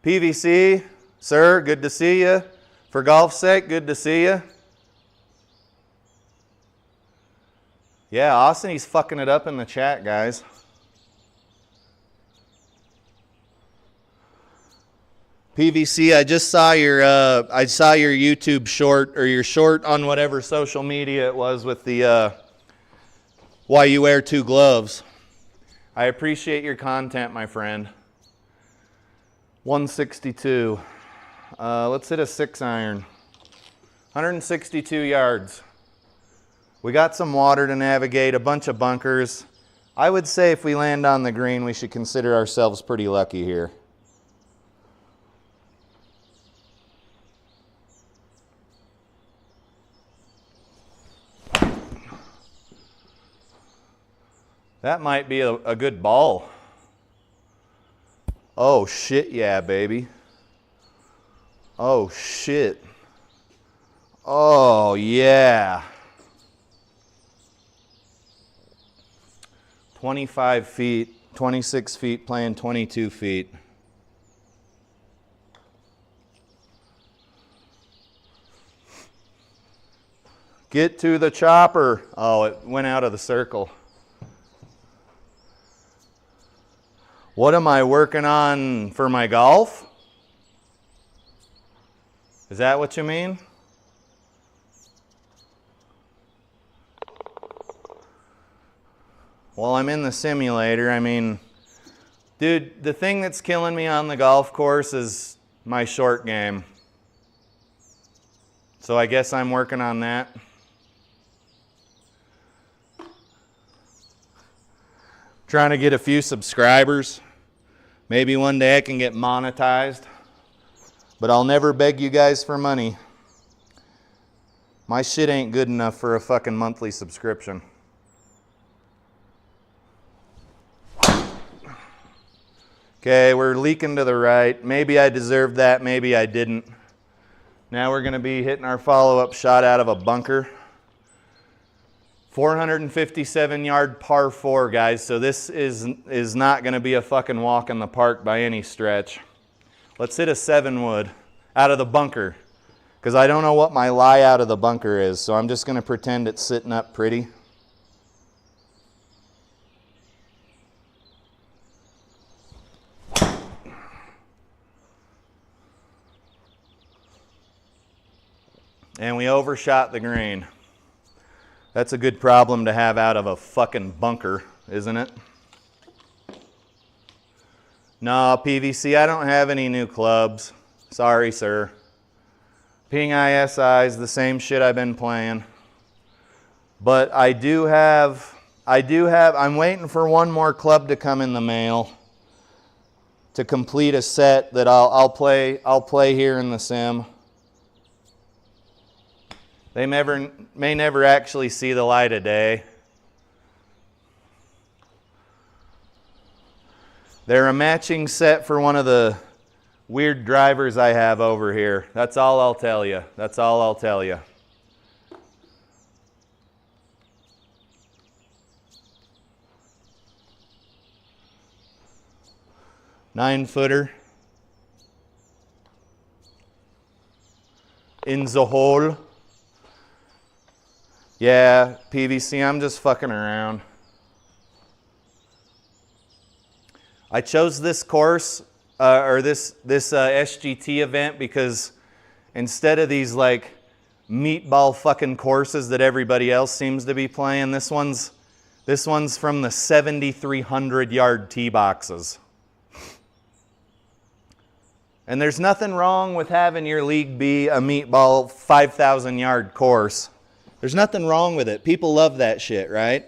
Speaker 1: PVC, sir, good to see you. For golf's sake, good to see you. Yeah, Austin, he's fucking it up in the chat, guys. PVC, I just saw your YouTube short, or your short on whatever social media it was with the why you wear 2 gloves. I appreciate your content, my friend. 162. Let's hit a 6-iron. 162 yards. We got some water to navigate, a bunch of bunkers. I would say if we land on the green, we should consider ourselves pretty lucky here. That might be a good ball. Oh shit, yeah, baby. Oh shit. Oh yeah. 25 feet, 26 feet, playing 22 feet. Get to the chopper. Oh, it went out of the circle. What am I working on for my golf? Is that what you mean? Well, I'm in the simulator. I mean, dude, the thing that's killing me on the golf course is my short game. So I guess I'm working on that. Trying to get a few subscribers. Maybe one day I can get monetized. But I'll never beg you guys for money. My shit ain't good enough for a fucking monthly subscription. Okay, we're leaking to the right. Maybe I deserved that, maybe I didn't. Now we're gonna be hitting our follow-up shot out of a bunker. 457 yard par 4, guys, so this is not gonna be a fucking walk in the park by any stretch. Let's hit a 7-wood out of the bunker, because I don't know what my lie out of the bunker is, so I'm just gonna pretend it's sitting up pretty. And we overshot the green. That's a good problem to have out of a fucking bunker, isn't it? No, PVC, I don't have any new clubs. Sorry, sir. Ping ISI is the same shit I've been playing. But I'm waiting for one more club to come in the mail to complete a set that I'll play here in the sim. They may never actually see the light of day. They're a matching set for one of the weird drivers I have over here. That's all I'll tell you. That's all I'll tell you. Nine-footer. In the hole. Yeah, PVC, I'm just fucking around. I chose this course, or this SGT event because instead of these like meatball fucking courses that everybody else seems to be playing, this one's from the 7,300 yard tee boxes. And there's nothing wrong with having your league be a meatball 5,000 yard course. There's nothing wrong with it. People love that shit, right?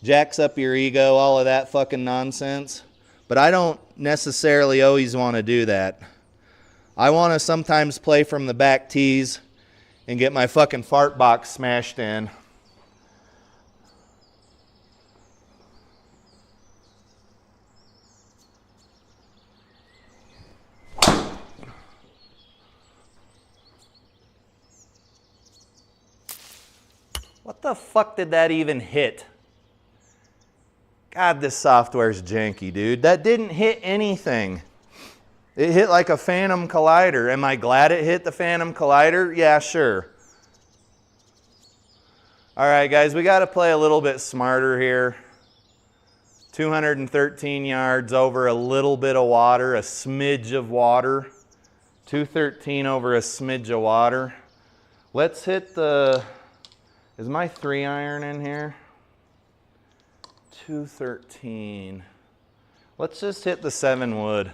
Speaker 1: Jacks up your ego, all of that fucking nonsense. But I don't necessarily always want to do that. I want to sometimes play from the back tees and get my fucking fart box smashed in. What the fuck did that even hit? God, this software's janky, dude. That didn't hit anything. It hit like a Phantom Collider. Am I glad it hit the Phantom Collider? Yeah, sure. All right, guys, we got to play a little bit smarter here. 213 yards over a little bit of water, a smidge of water. 213 over a smidge of water. Let's hit the... Is my 3-iron in here? 213. Let's just hit the 7-wood.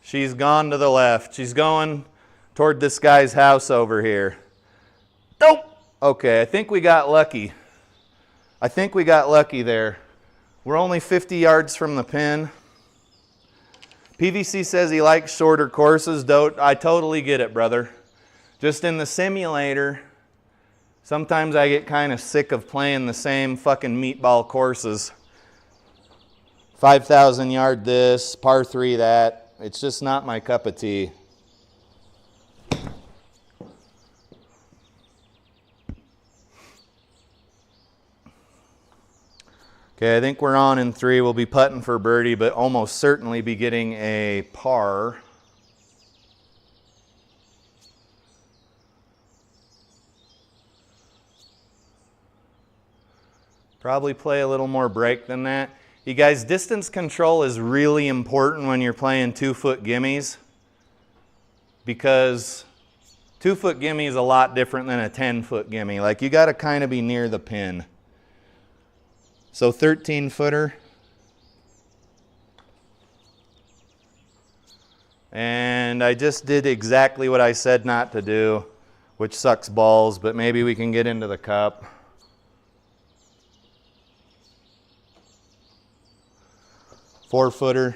Speaker 1: She's gone to the left. She's going toward this guy's house over here. Nope. Okay, I think we got lucky. I think we got lucky there. We're only 50 yards from the pin. PVC says he likes shorter courses. I totally get it, brother. Just in the simulator, sometimes I get kind of sick of playing the same fucking meatball courses. 5,000 yard this, par 3 that. It's just not my cup of tea. Okay, I think we're on in 3. We'll be putting for birdie, but almost certainly be getting a par. Probably play a little more break than that. You guys, distance control is really important when you're playing 2-foot gimmies, because 2-foot gimme is a lot different than a 10-foot gimme. Like, you got to kind of be near the pin. So 13-footer. And I just did exactly what I said not to do, which sucks balls, but maybe we can get into the cup. Four-footer.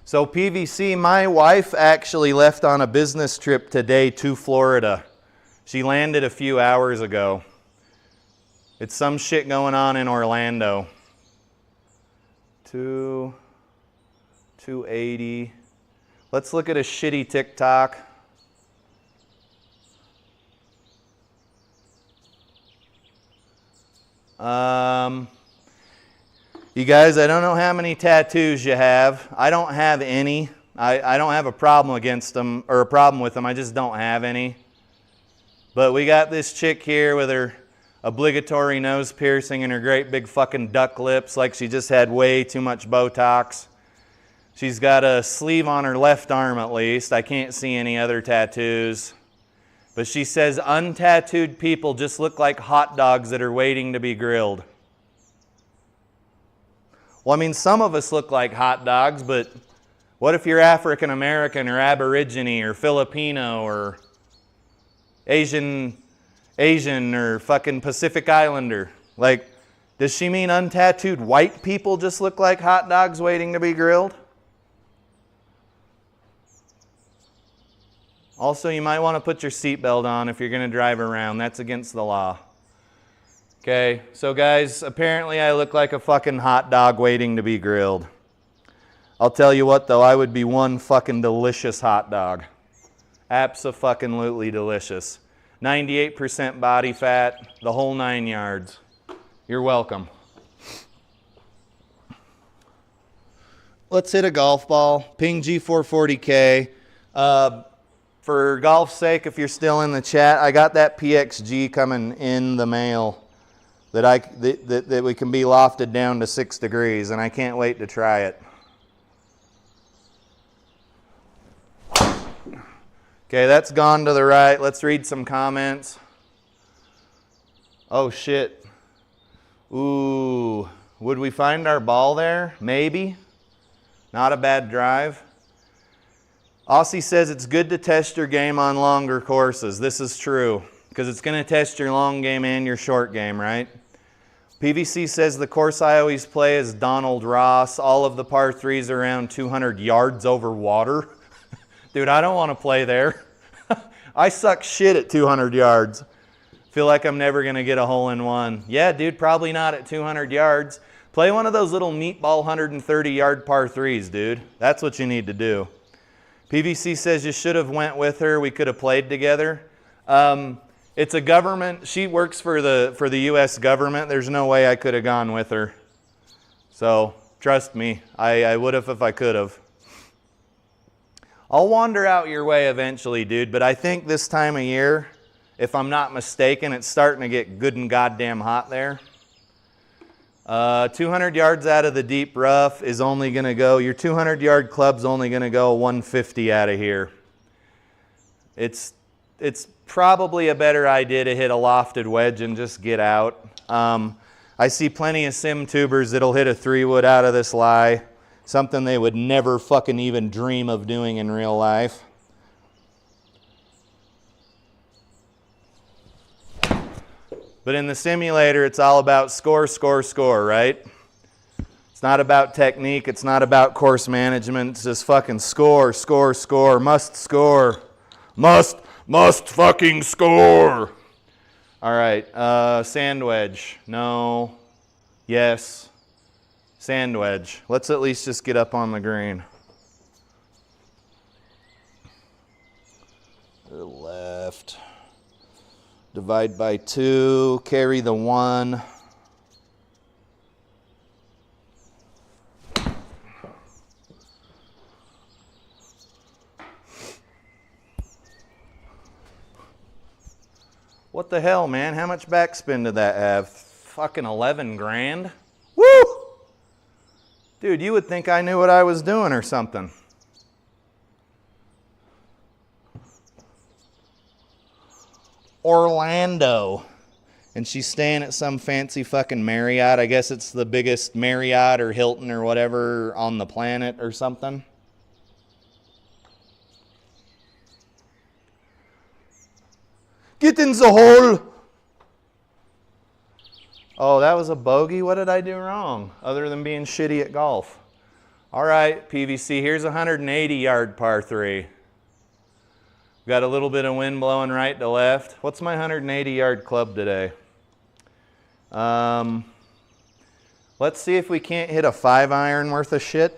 Speaker 1: So PVC, my wife actually left on a business trip today to Florida. She landed a few hours ago. It's some shit going on in Orlando. 280. Let's look at a shitty TikTok. You guys, I don't know how many tattoos you have. I don't have any. I don't have a problem against them, or a problem with them. I just don't have any. But we got this chick here with her obligatory nose piercing and her great big fucking duck lips, like she just had way too much Botox. She's got a sleeve on her left arm at least. I can't see any other tattoos. But she says untattooed people just look like hot dogs that are waiting to be grilled. Well, I mean, some of us look like hot dogs, but what if you're African American or Aborigine or Filipino or Asian or fucking Pacific Islander? Like, does she mean untattooed white people just look like hot dogs waiting to be grilled? Also, you might want to put your seatbelt on if you're going to drive around. That's against the law. Okay, so guys, apparently I look like a fucking hot dog waiting to be grilled. I'll tell you what though, I would be one fucking delicious hot dog. Abso-fucking-lutely delicious. 98% body fat, the whole 9 yards. You're welcome. Let's hit a golf ball. Ping G440K. For golf's sake, if you're still in the chat, I got that PXG coming in the mail that we can be lofted down to 6 degrees, and I can't wait to try it. Okay, that's gone to the right. Let's read some comments. Oh shit. Ooh, would we find our ball there? Maybe. Not a bad drive. Aussie says it's good to test your game on longer courses. This is true, because it's going to test your long game and your short game, right? PVC says the course I always play is Donald Ross. All of the par 3s are around 200 yards over water. Dude, I don't want to play there. I suck shit at 200 yards. Feel like I'm never going to get a hole-in-one. Yeah, dude, probably not at 200 yards. Play one of those little meatball 130-yard par 3s, dude. That's what you need to do. PVC says you should have went with her. We could have played together. It's a government. She works for the U.S. government. There's no way I could have gone with her. So trust me, I would have if I could have. I'll wander out your way eventually, dude. But I think this time of year, if I'm not mistaken, it's starting to get good and goddamn hot there. 200 yards out of the deep rough is only going to go, your 200-yard club's only going to go 150 out of here. It's probably a better idea to hit a lofted wedge and just get out. I see plenty of sim tubers that'll hit a 3-wood out of this lie, something they would never fucking even dream of doing in real life. But in the simulator, it's all about score, score, score, right? It's not about technique. It's not about course management. It's just fucking score, score, score. Must score. Must fucking score. All right. Sand wedge. No. Yes. Sand wedge. Let's at least just get up on the green. To the left. Divide by 2, carry the 1. What the hell, man? How much backspin did that have? Fucking 11 grand? Woo! Dude, you would think I knew what I was doing or something. Orlando. And she's staying at some fancy fucking Marriott. I guess it's the biggest Marriott or Hilton or whatever on the planet or something. Get in the hole. Oh, that was a bogey? What did I do wrong other than being shitty at golf? All right, PVC, here's a 180-yard par 3. Got a little bit of wind blowing right to left. What's my 180-yard club today? Let's see if we can't hit a 5-iron worth of shit.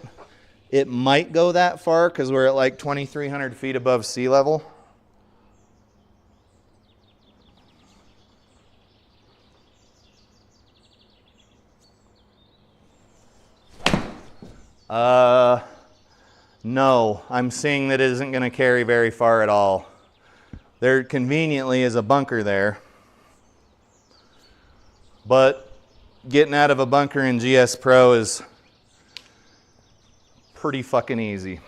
Speaker 1: It might go that far because we're at like 2,300 feet above sea level. No, I'm seeing that it isn't going to carry very far at all. There conveniently is a bunker there. But getting out of a bunker in GSPro is pretty fucking easy.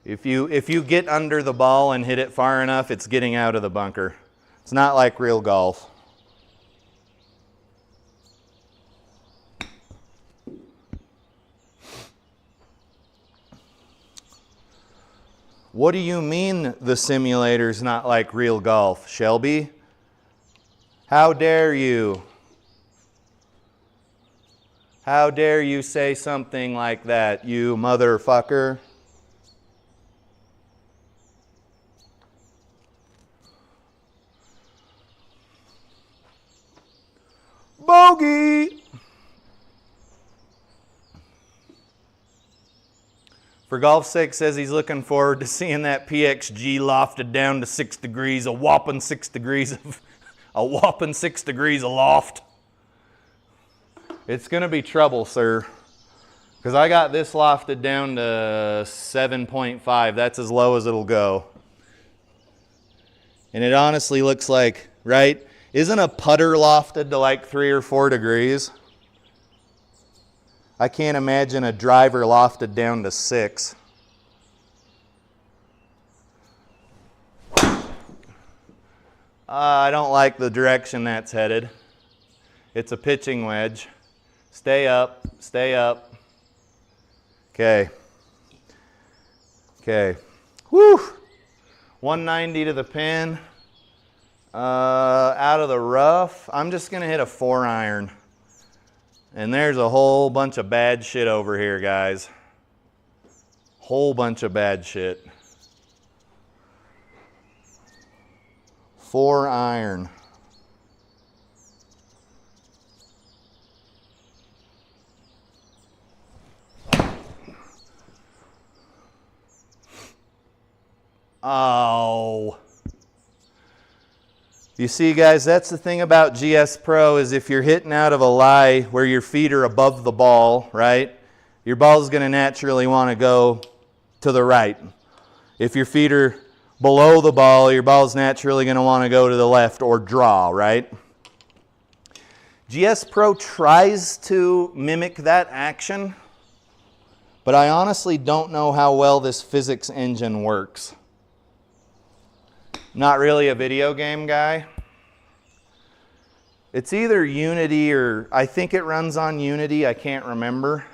Speaker 1: If you get under the ball and hit it far enough, it's getting out of the bunker. It's not like real golf. What do you mean the simulator's not like real golf, Shelby? How dare you? How dare you say something like that, you motherfucker? Bogey! For golf's sake, says he's looking forward to seeing that PXG lofted down to 6 degrees, a whopping 6 degrees aloft. It's going to be trouble, sir, because I got this lofted down to 7.5. That's as low as it'll go. And it honestly looks like, right? Isn't a putter lofted to like 3 or 4 degrees? I can't imagine a driver lofted down to 6. I don't like the direction that's headed. It's a pitching wedge. Stay up, stay up. Okay. Okay. Whew. 190 to the pin. Out of the rough. I'm just going to hit a 4-iron. And there's a whole bunch of bad shit over here, guys. Whole bunch of bad shit. 4-iron. Oh. You see, guys, that's the thing about GSPro is if you're hitting out of a lie where your feet are above the ball, right, your ball's going to naturally want to go to the right. If your feet are below the ball, your ball's naturally going to want to go to the left or draw, right? GSPro tries to mimic that action, but I honestly don't know how well this physics engine works. Not really a video game guy. It's either Unity or I think it runs on Unity. I can't remember.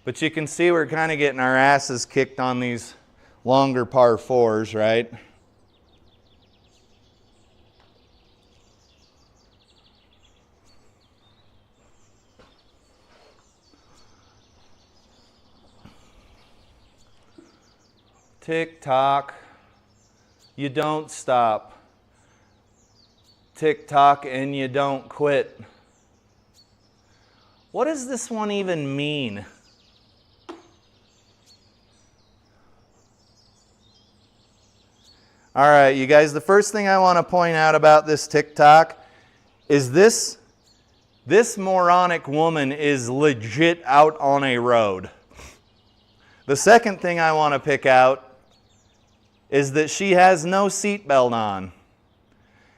Speaker 1: But you can see we're kind of getting our asses kicked on these longer par 4s, right? Tick tock, you don't stop. Tick tock and you don't quit. What does this one even mean? All right, you guys, the first thing I want to point out about this tick tock is this moronic woman is legit out on a road. The second thing I want to pick out is that she has no seatbelt on.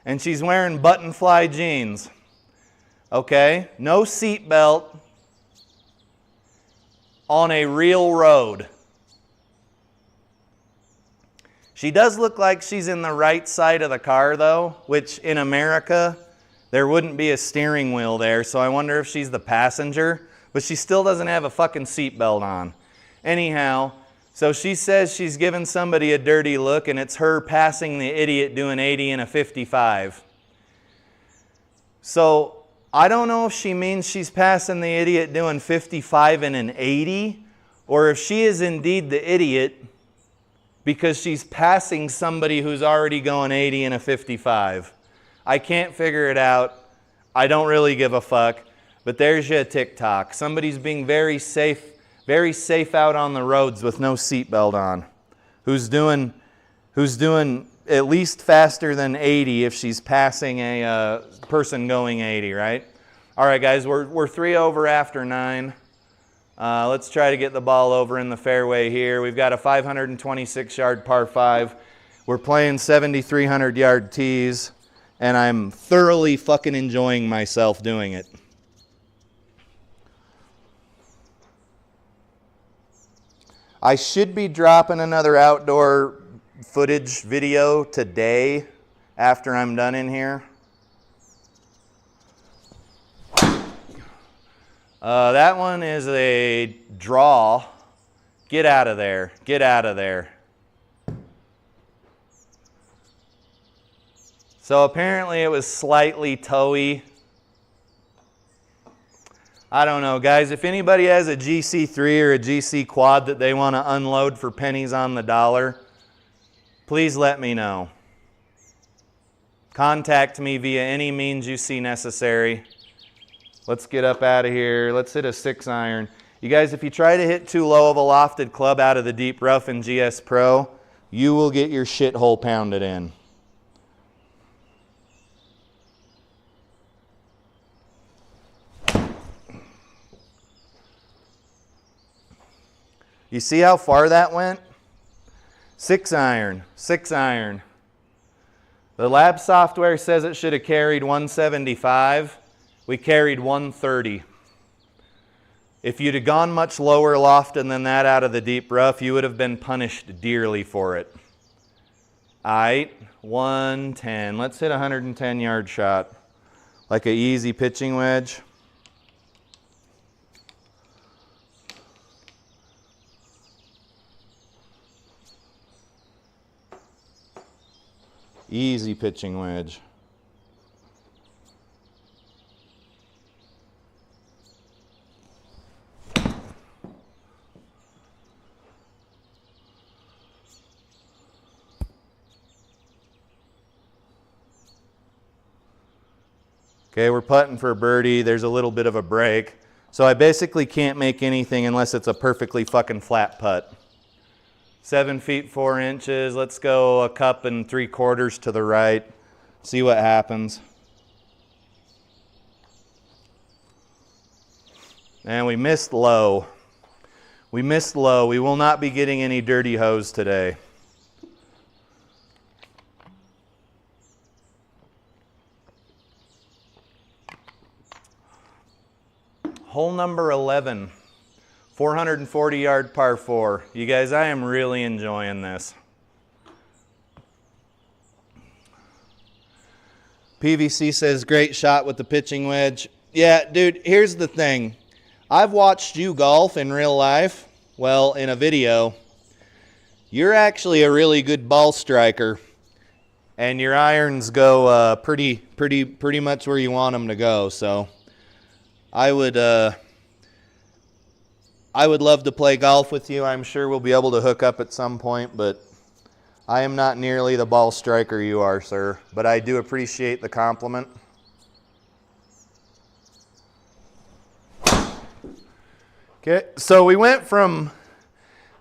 Speaker 1: And she's wearing button-fly jeans. Okay? No seatbelt on a real road. She does look like she's in the right side of the car, though, which in America, there wouldn't be a steering wheel there, so I wonder if she's the passenger. But she still doesn't have a fucking seatbelt on. Anyhow, so she says she's giving somebody a dirty look, and it's her passing the idiot doing 80 and a 55. So I don't know if she means she's passing the idiot doing 55 and an 80, or if she is indeed the idiot because she's passing somebody who's already going 80 and a 55. I can't figure it out. I don't really give a fuck. But there's your TikTok. Somebody's being very safe out on the roads with no seatbelt on. Who's doing at least faster than 80 if she's passing a person going 80, right? All right, guys, we're 3 over after 9. Let's try to get the ball over in the fairway here. We've got a 526-yard par 5. We're playing 7,300-yard tees, and I'm thoroughly fucking enjoying myself doing it. I should be dropping another outdoor footage video today after I'm done in here. That one is a draw. Get out of there. Get out of there. So apparently it was slightly towy. I don't know, guys. If anybody has a GC3 or a GC quad that they want to unload for pennies on the dollar, please let me know. Contact me via any means you see necessary. Let's get up out of here. Let's hit a 6-iron. You guys, if you try to hit too low of a lofted club out of the deep rough in GSPro, you will get your shithole pounded in. You see how far that went? 6-iron, 6-iron. The lab software says it should have carried 175. We carried 130. If you'd have gone much lower lofted than that out of the deep rough, you would have been punished dearly for it. All right, 110. Let's hit a 110-yard shot. Like an easy pitching wedge. Easy pitching wedge. Okay, we're putting for a birdie. There's a little bit of a break. So I basically can't make anything unless it's a perfectly fucking flat putt. 7 feet 4 inches. Let's go a cup and 3/4 to the right. See what happens. And we missed low. We missed low. We will not be getting any dirty hose today. Hole number 11. 440-yard par 4. You guys, I am really enjoying this. PVC says, great shot with the pitching wedge. Yeah, dude, here's the thing. I've watched you golf in real life. Well, in a video. You're actually a really good ball striker. And your irons go pretty much where you want them to go. So I would love to play golf with you. I'm sure we'll be able to hook up at some point, but I am not nearly the ball striker you are, sir. But I do appreciate the compliment. Okay, so we went from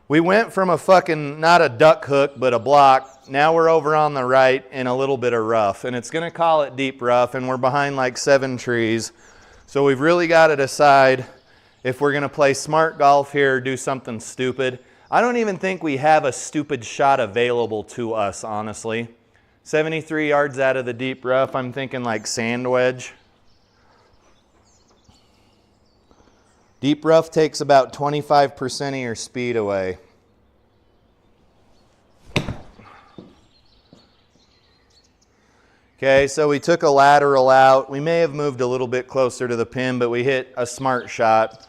Speaker 1: a fucking, not a duck hook, but a block. Now we're over on the right in a little bit of rough, and it's gonna call it deep rough, and we're behind like 7 trees. So we've really got to decide if we're going to play smart golf here or do something stupid. I don't even think we have a stupid shot available to us, honestly. 73 yards out of the deep rough, I'm thinking like sand wedge. Deep rough takes about 25% of your speed away. Okay, so we took a lateral out. We may have moved a little bit closer to the pin, but we hit a smart shot.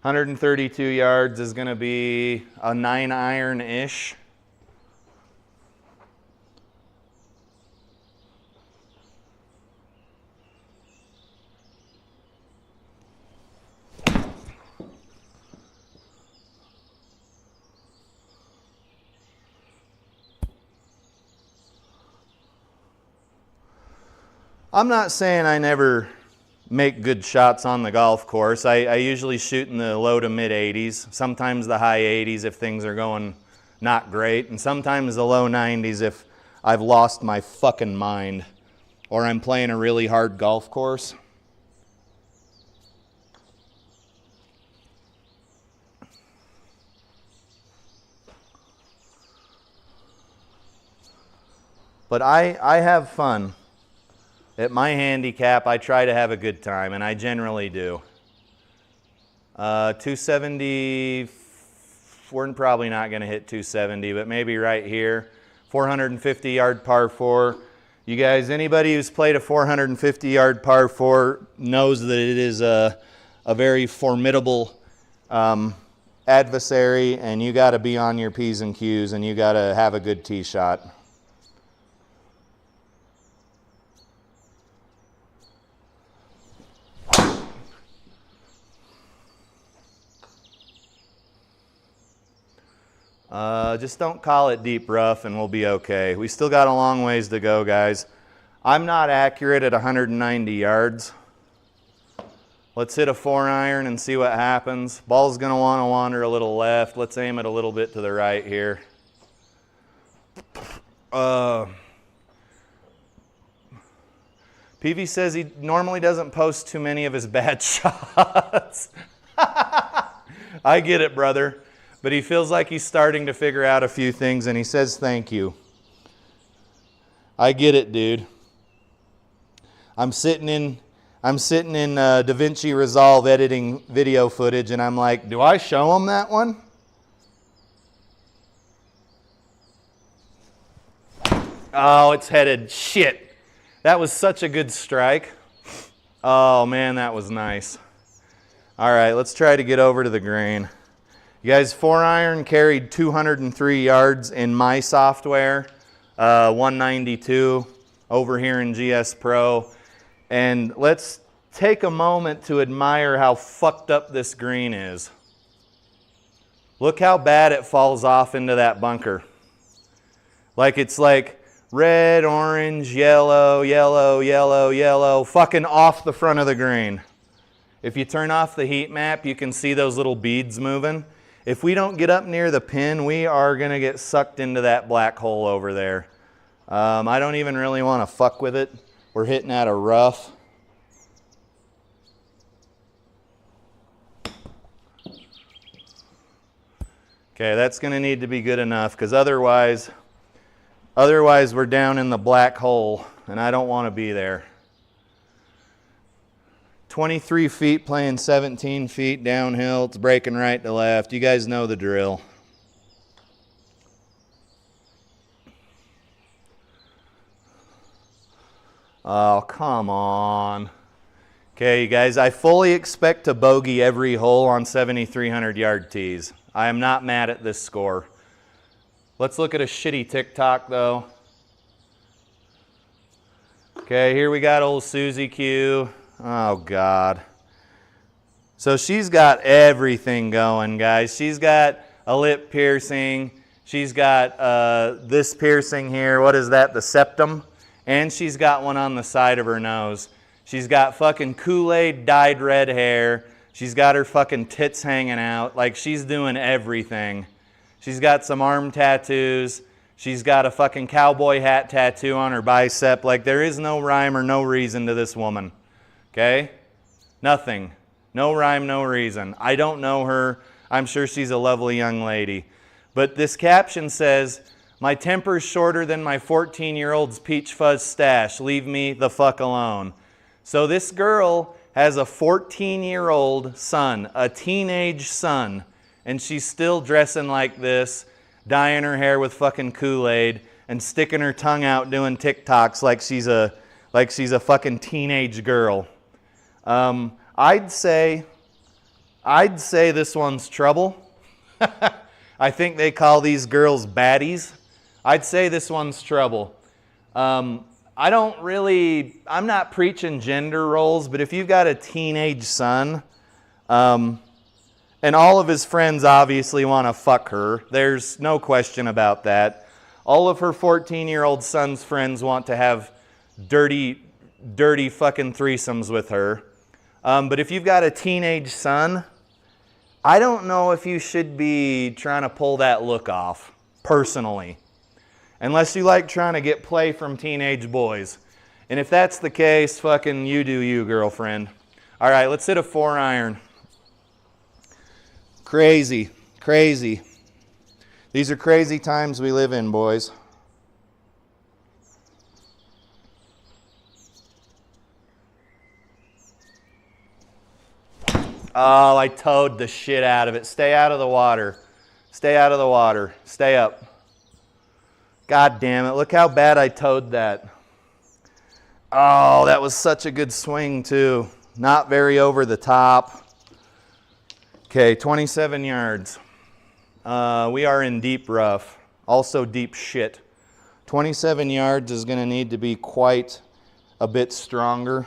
Speaker 1: 132 yards is going to be a 9-iron-ish. I'm not saying I never make good shots on the golf course. I usually shoot in the low to mid 80s, sometimes the high 80s if things are going not great, and sometimes the low 90s if I've lost my fucking mind or I'm playing a really hard golf course. But I have fun. At my handicap, I try to have a good time, and I generally do. 270, we're probably not going to hit 270, but maybe right here. 450-yard par 4. You guys, anybody who's played a 450-yard par 4 knows that it is a very formidable adversary, and you got to be on your P's and Q's, and you got to have a good tee shot. Just don't call it deep rough and we'll be okay. We still got a long ways to go, guys. I'm not accurate at 190 yards. Let's hit a 4-iron and see what happens. Ball's going to want to wander a little left. Let's aim it a little bit to the right here. PV says he normally doesn't post too many of his bad shots. I get it, brother. But he feels like he's starting to figure out a few things, and he says thank you. I get it, dude. I'm sitting in DaVinci Resolve editing video footage, and I'm like, do I show him that one? Oh, it's headed. Shit. That was such a good strike. Oh, man, that was nice. All right, let's try to get over to the green. You guys, 4-iron carried 203 yards in my software, 192 over here in GSPro. And let's take a moment to admire how fucked up this green is. Look how bad it falls off into that bunker. Like it's like red, orange, yellow, yellow, yellow, yellow, fucking off the front of the green. If you turn off the heat map, you can see those little beads moving. If we don't get up near the pin, we are going to get sucked into that black hole over there. I don't even really want to fuck with it. We're hitting at a rough. Okay, that's going to need to be good enough because otherwise we're down in the black hole and I don't want to be there. 23 feet playing 17 feet downhill. It's breaking right to left. You guys know the drill. Oh, come on. Okay, you guys, I fully expect to bogey every hole on 7,300 yard tees. I am not mad at this score. Let's look at a shitty TikTok though. Okay, here we got old Susie Q. Oh, God. So she's got everything going, guys. She's got a lip piercing. She's got this piercing here. What is that? The septum. And she's got one on the side of her nose. She's got fucking Kool-Aid dyed red hair. She's got her fucking tits hanging out. Like, she's doing everything. She's got some arm tattoos. She's got a fucking cowboy hat tattoo on her bicep. Like, there is no rhyme or no reason to this woman. Okay? Nothing. No rhyme, no reason. I don't know her. I'm sure she's a lovely young lady. But this caption says, "My temper's shorter than my 14-year-old's peach fuzz stash. Leave me the fuck alone." So this girl has a 14-year-old son, a teenage son, and she's still dressing like this, dyeing her hair with fucking Kool-Aid, and sticking her tongue out doing TikToks like she's a fucking teenage girl. I'd say this one's trouble. I think they call these girls baddies. I'd say this one's trouble. I'm not preaching gender roles, but if you've got a teenage son, and all of his friends obviously want to fuck her, there's no question about that. All of her 14-year-old son's friends want to have dirty dirty fucking threesomes with her. But if you've got a teenage son, I don't know if you should be trying to pull that look off, personally. Unless you like trying to get play from teenage boys. And if that's the case, fucking you do you, girlfriend. All right, let's hit a 4-iron. Crazy, crazy. These are crazy times we live in, boys. Oh, I towed the shit out of it. Stay out of the water. Stay out of the water. Stay up. God damn it. Look how bad I towed that. Oh, that was such a good swing, too. Not very over the top. Okay, 27 yards. We are in deep rough. Also deep shit. 27 yards is going to need to be quite a bit stronger.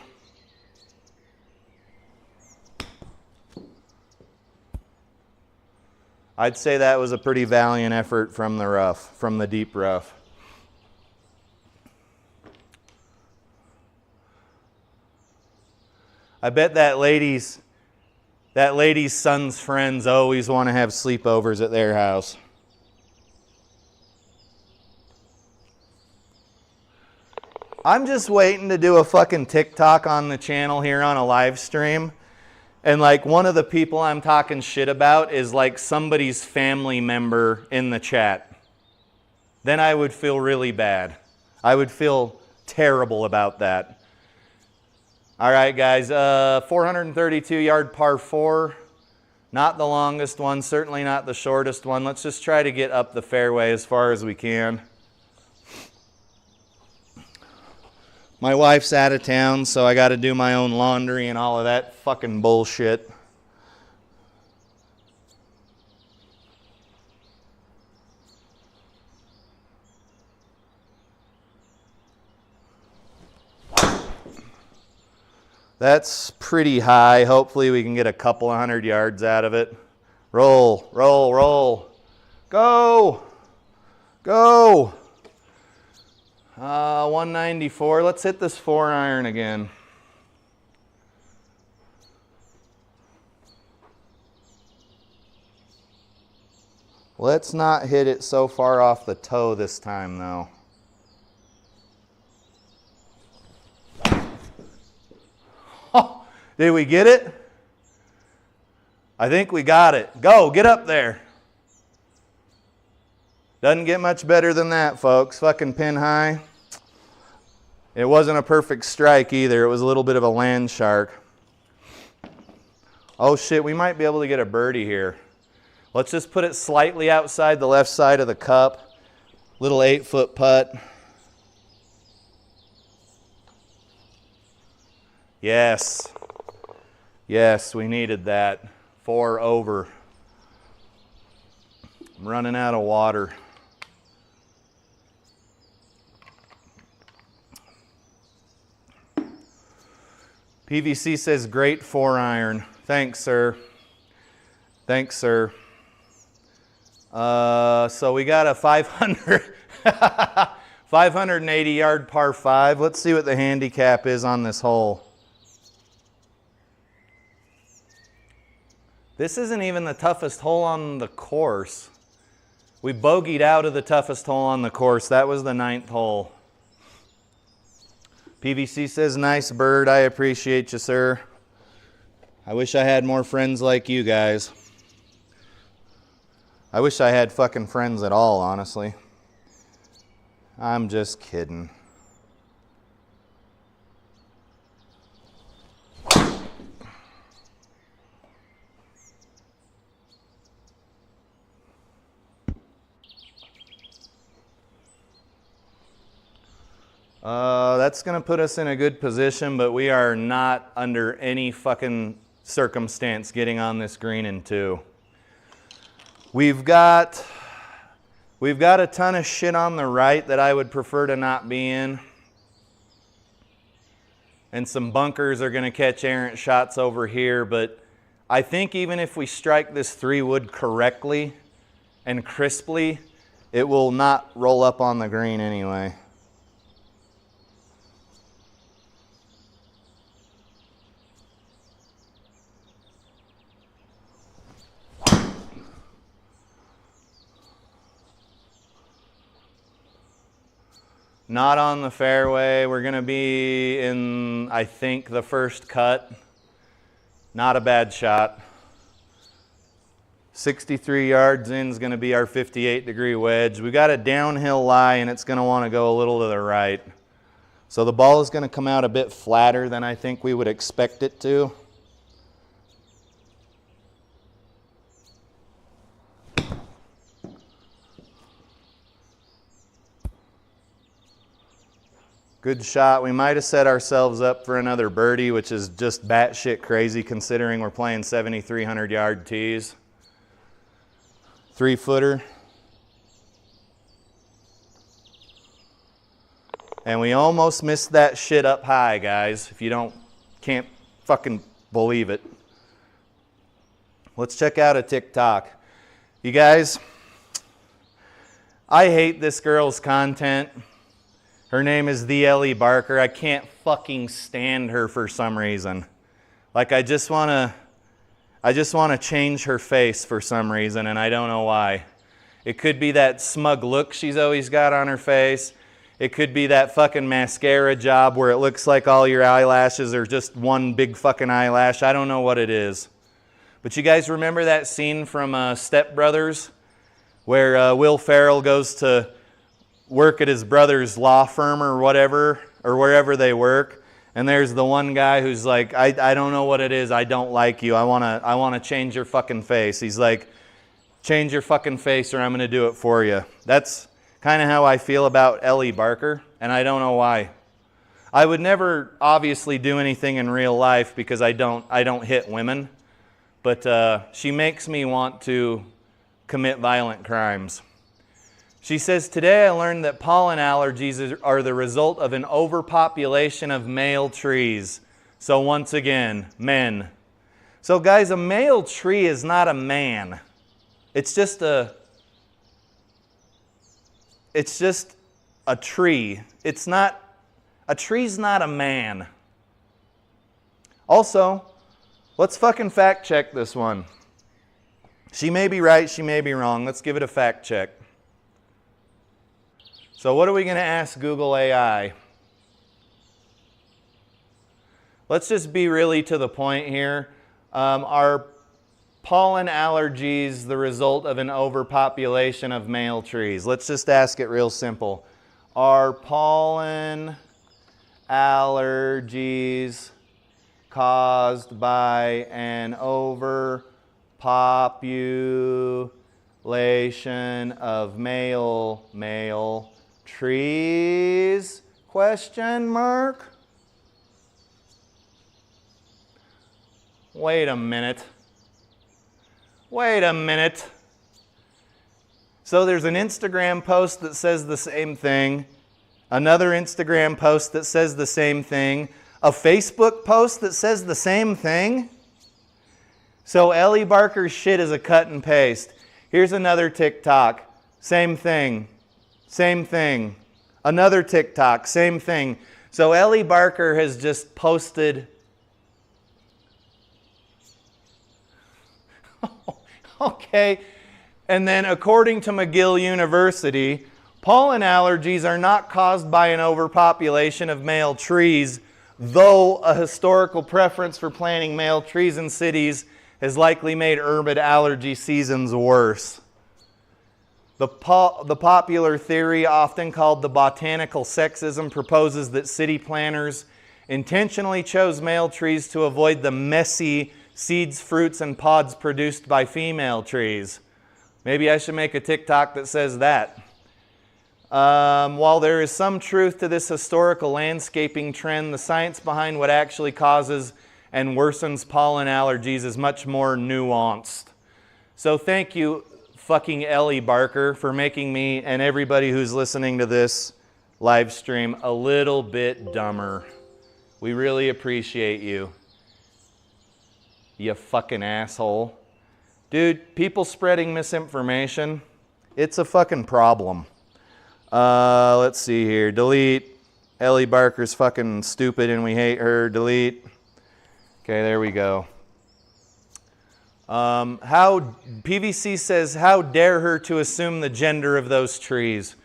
Speaker 1: I'd say that was a pretty valiant effort from the rough, from the deep rough. I bet that lady's son's friends always want to have sleepovers at their house. I'm just waiting to do a fucking TikTok on the channel here on a live stream. And like one of the people I'm talking shit about is like somebody's family member in the chat. Then I would feel really bad. I would feel terrible about that. All right, guys, 432 yard par 4. Not the longest one, certainly not the shortest one. Let's just try to get up the fairway as far as we can. My wife's out of town, so I got to do my own laundry and all of that fucking bullshit. That's pretty high. Hopefully we can get a couple of 100 yards out of it. Roll, roll, roll. Go! Go! 194. Let's hit this 4-iron again. Let's not hit it so far off the toe this time, though. Oh, did we get it? I think we got it. Go, get up there. Doesn't get much better than that, folks. Fucking pin high. It wasn't a perfect strike either. It was a little bit of a land shark. Oh shit, we might be able to get a birdie here. Let's just put it slightly outside the left side of the cup. Little 8-foot putt. Yes. Yes, we needed that. 4 over. I'm running out of water. PVC says great 4-iron. Thanks, sir. Thanks, sir. So we got a 580 yard par 5. Let's see what the handicap is on this hole. This isn't even the toughest hole on the course. We bogeyed out of the toughest hole on the course. That was the 9th hole. PVC says, nice bird. I appreciate you, sir. I wish I had more friends like you guys. I wish I had fucking friends at all, honestly. I'm just kidding. That's going to put us in a good position, but we are not under any fucking circumstance getting on this green in 2. We've got a ton of shit on the right that I would prefer to not be in. And some bunkers are going to catch errant shots over here, but I think even if we strike this 3-wood correctly and crisply, it will not roll up on the green anyway. Not on the fairway. We're going to be in, I think, the first cut. Not a bad shot. 63 yards in is going to be our 58-degree wedge. We got a downhill lie, and it's going to want to go a little to the right. So the ball is going to come out a bit flatter than I think we would expect it to. Good shot. We might have set ourselves up for another birdie, which is just batshit crazy considering we're playing 7,300-yard tees. 3-footer. And we almost missed that shit up high, guys, if you can't fucking believe it. Let's check out a TikTok. You guys, I hate this girl's content. Her name is the Ellie Barker. I can't fucking stand her for some reason. Like I just want to change her face for some reason, and I don't know why. It could be that smug look she's always got on her face. It could be that fucking mascara job where it looks like all your eyelashes are just one big fucking eyelash. I don't know what it is. But you guys remember that scene from Step Brothers where Will Ferrell goes to work at his brother's law firm or whatever, or wherever they work, and there's the one guy who's like, I don't know what it is, I don't like you, I wanna change your fucking face. He's like, change your fucking face or I'm gonna do it for you. That's kind of how I feel about Ellie Barker, and I don't know why. I would never obviously do anything in real life because I don't hit women, but she makes me want to commit violent crimes. She says, today I learned that pollen allergies are the result of an overpopulation of male trees. So once again, men. So guys, a male tree is not a man. It's just a tree. A tree's not a man. Also, let's fucking fact check this one. She may be right, she may be wrong. Let's give it a fact check. So what are we going to ask Google AI? Let's just be really to the point here. Are pollen allergies the result of an overpopulation of male trees? Let's just ask it real simple. Are pollen allergies caused by an overpopulation of male trees? Question mark. Wait a minute. So there's an Instagram post that says the same thing, another Instagram post that says the same thing, a Facebook post that says the same thing. So Ellie Barker's shit is a cut and paste. Here's another TikTok, same thing. Same thing. Another TikTok, same thing. So Ellie Barker has just posted. Okay. And then according to McGill University, pollen allergies are not caused by an overpopulation of male trees, though a historical preference for planting male trees in cities has likely made urban allergy seasons worse. The popular theory, often called the botanical sexism, proposes that city planners intentionally chose male trees to avoid the messy seeds, fruits, and pods produced by female trees. Maybe I should make a TikTok that says that. While there is some truth to this historical landscaping trend, the science behind what actually causes and worsens pollen allergies is much more nuanced. So thank you, fucking Ellie Barker, for making me and everybody who's listening to this live stream a little bit dumber. We really appreciate you. You fucking asshole. Dude, people spreading misinformation, it's a fucking problem. Let's see here. Delete. Ellie Barker's fucking stupid and we hate her. Delete. Okay, there we go. PVC says, how dare her to assume the gender of those trees?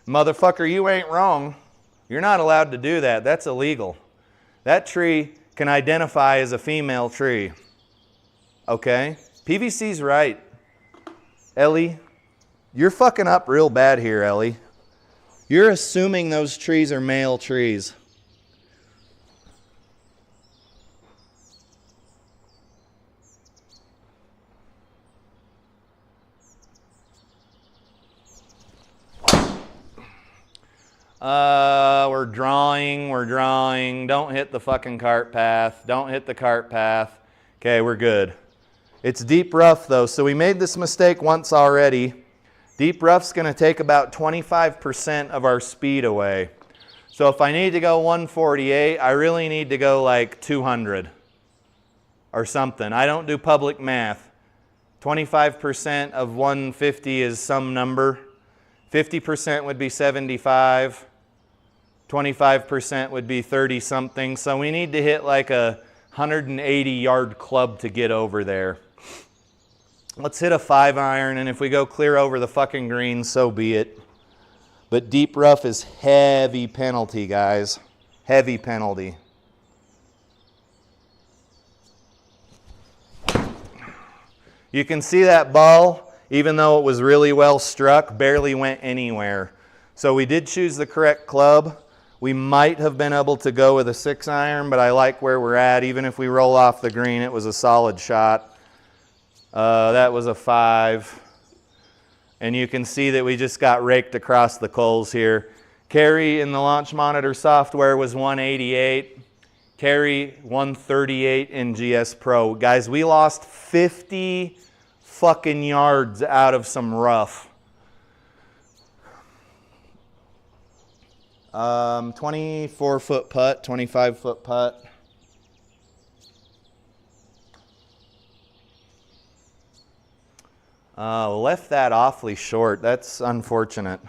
Speaker 1: Motherfucker, you ain't wrong. You're not allowed to do that. That's illegal. That tree can identify as a female tree. Okay? PVC's right. Ellie, you're fucking up real bad here, Ellie. You're assuming those trees are male trees. We're drawing. Don't hit the fucking cart path. Don't hit the cart path. Okay, we're good. It's deep rough though, so we made this mistake once already. Deep rough's gonna take about 25% of our speed away. So if I need to go 148, I really need to go like 200 or something. I don't do public math. 25% of 150 is some number. 50% would be 75. 25% would be 30 something. So we need to hit like a 180 yard club to get over there. Let's hit a 5 iron, and if we go clear over the fucking green, so be it. But deep rough is heavy penalty, guys. Heavy penalty. You can see that ball, even though it was really well struck, barely went anywhere. So we did choose the correct club. We might have been able to go with a 6 iron, but I like where we're at. Even if we roll off the green, it was a solid shot. That was a 5. And you can see that we just got raked across the coals here. Carry in the launch monitor software was 188. Carry 138 in GSPro. Guys, we lost 50 fucking yards out of some rough. 24-foot putt, 25-foot putt. Left that awfully short. That's unfortunate.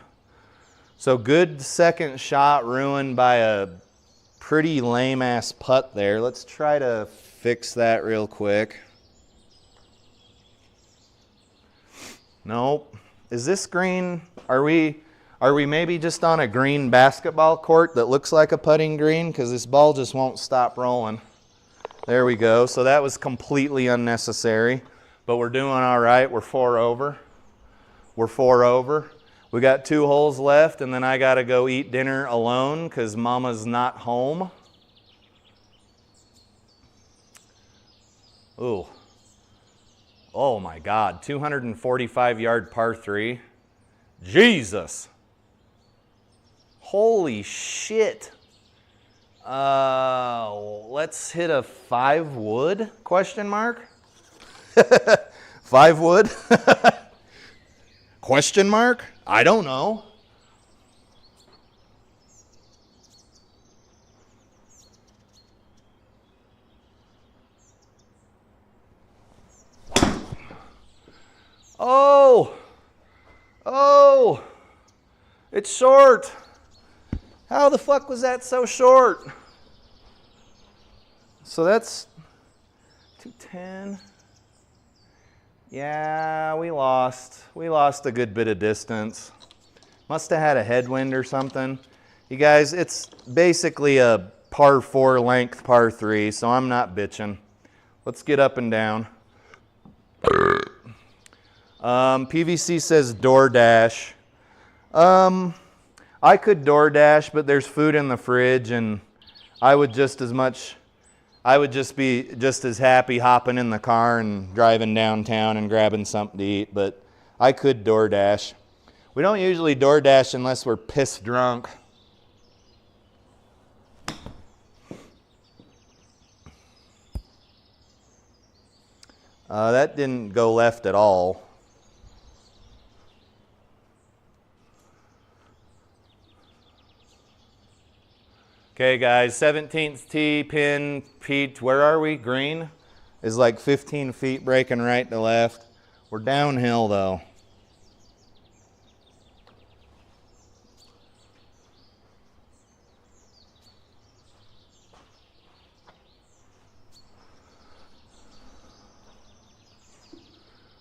Speaker 1: So good second shot ruined by a pretty lame-ass putt there. Let's try to fix that real quick. Nope. Is this green? Are we maybe just on a green basketball court that looks like a putting green? Because this ball just won't stop rolling. There we go. So that was completely unnecessary. But we're doing all right. We're 4 over. We're 4 over. We got 2 holes left, and then I got to go eat dinner alone because Mama's not home. Ooh. Oh my God. 245-yard par 3. Jesus. Holy shit. Let's hit a 5 wood? Question mark? 5 wood? Question mark? I don't know. Oh! Oh! It's short. How the fuck was that so short? So that's 210. Yeah, we lost. We lost a good bit of distance. Must have had a headwind or something. You guys, it's basically a par 4 length par 3, so I'm not bitching. Let's get up and down. PVC says DoorDash. I could DoorDash, but there's food in the fridge, and I would just be just as happy hopping in the car and driving downtown and grabbing something to eat, but I could DoorDash. We don't usually DoorDash unless we're piss drunk. That didn't go left at all. Okay, guys, 17th tee, pin, Pete, where are we? Green is like 15 feet breaking right to left. We're downhill, though.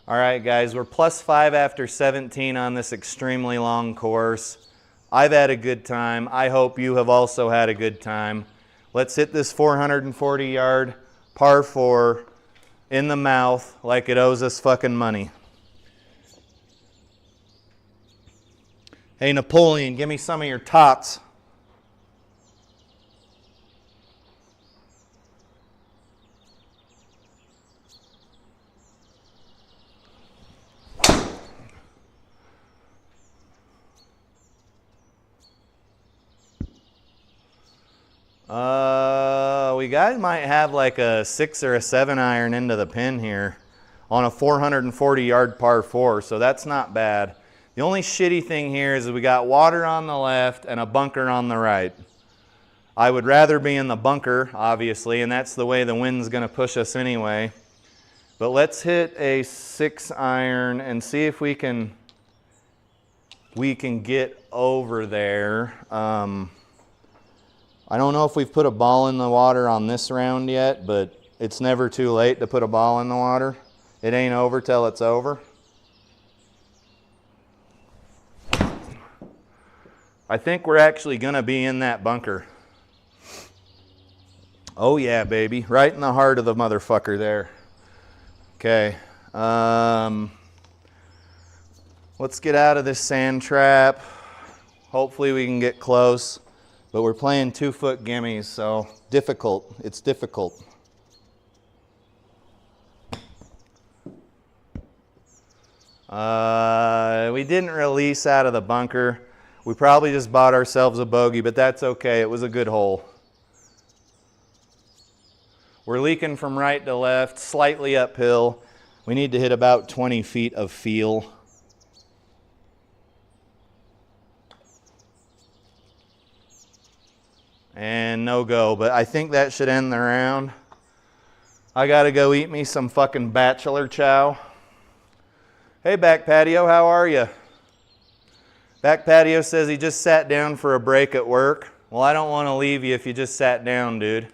Speaker 1: All right, guys, we're +5 after 17 on this extremely long course. I've had a good time. I hope you have also had a good time. Let's hit this 440-yard par 4 in the mouth like it owes us fucking money. Hey, Napoleon, give me some of your tots. We guys might have like a 6 or a 7 iron into the pin here on a 440-yard par 4, so that's not bad. The only shitty thing here is we got water on the left and a bunker on the right. I would rather be in the bunker, obviously, and that's the way the wind's going to push us anyway. But let's hit a 6 iron and see if we can get over there. I don't know if we've put a ball in the water on this round yet, but it's never too late to put a ball in the water. It ain't over till it's over. I think we're actually going to be in that bunker. Oh yeah, baby. Right in the heart of the motherfucker there. Okay. Let's get out of this sand trap. Hopefully we can get close. But we're playing 2-foot gimmies, so difficult. It's difficult. We didn't release out of the bunker. We probably just bought ourselves a bogey, but that's okay. It was a good hole. We're leaking from right to left, slightly uphill. We need to hit about 20 feet of feel. And no go, but I think that should end the round. I gotta go eat me some fucking bachelor chow. Hey, Back Patio, how are you? Back Patio says he just sat down for a break at work. Well, I don't want to leave you if you just sat down, dude.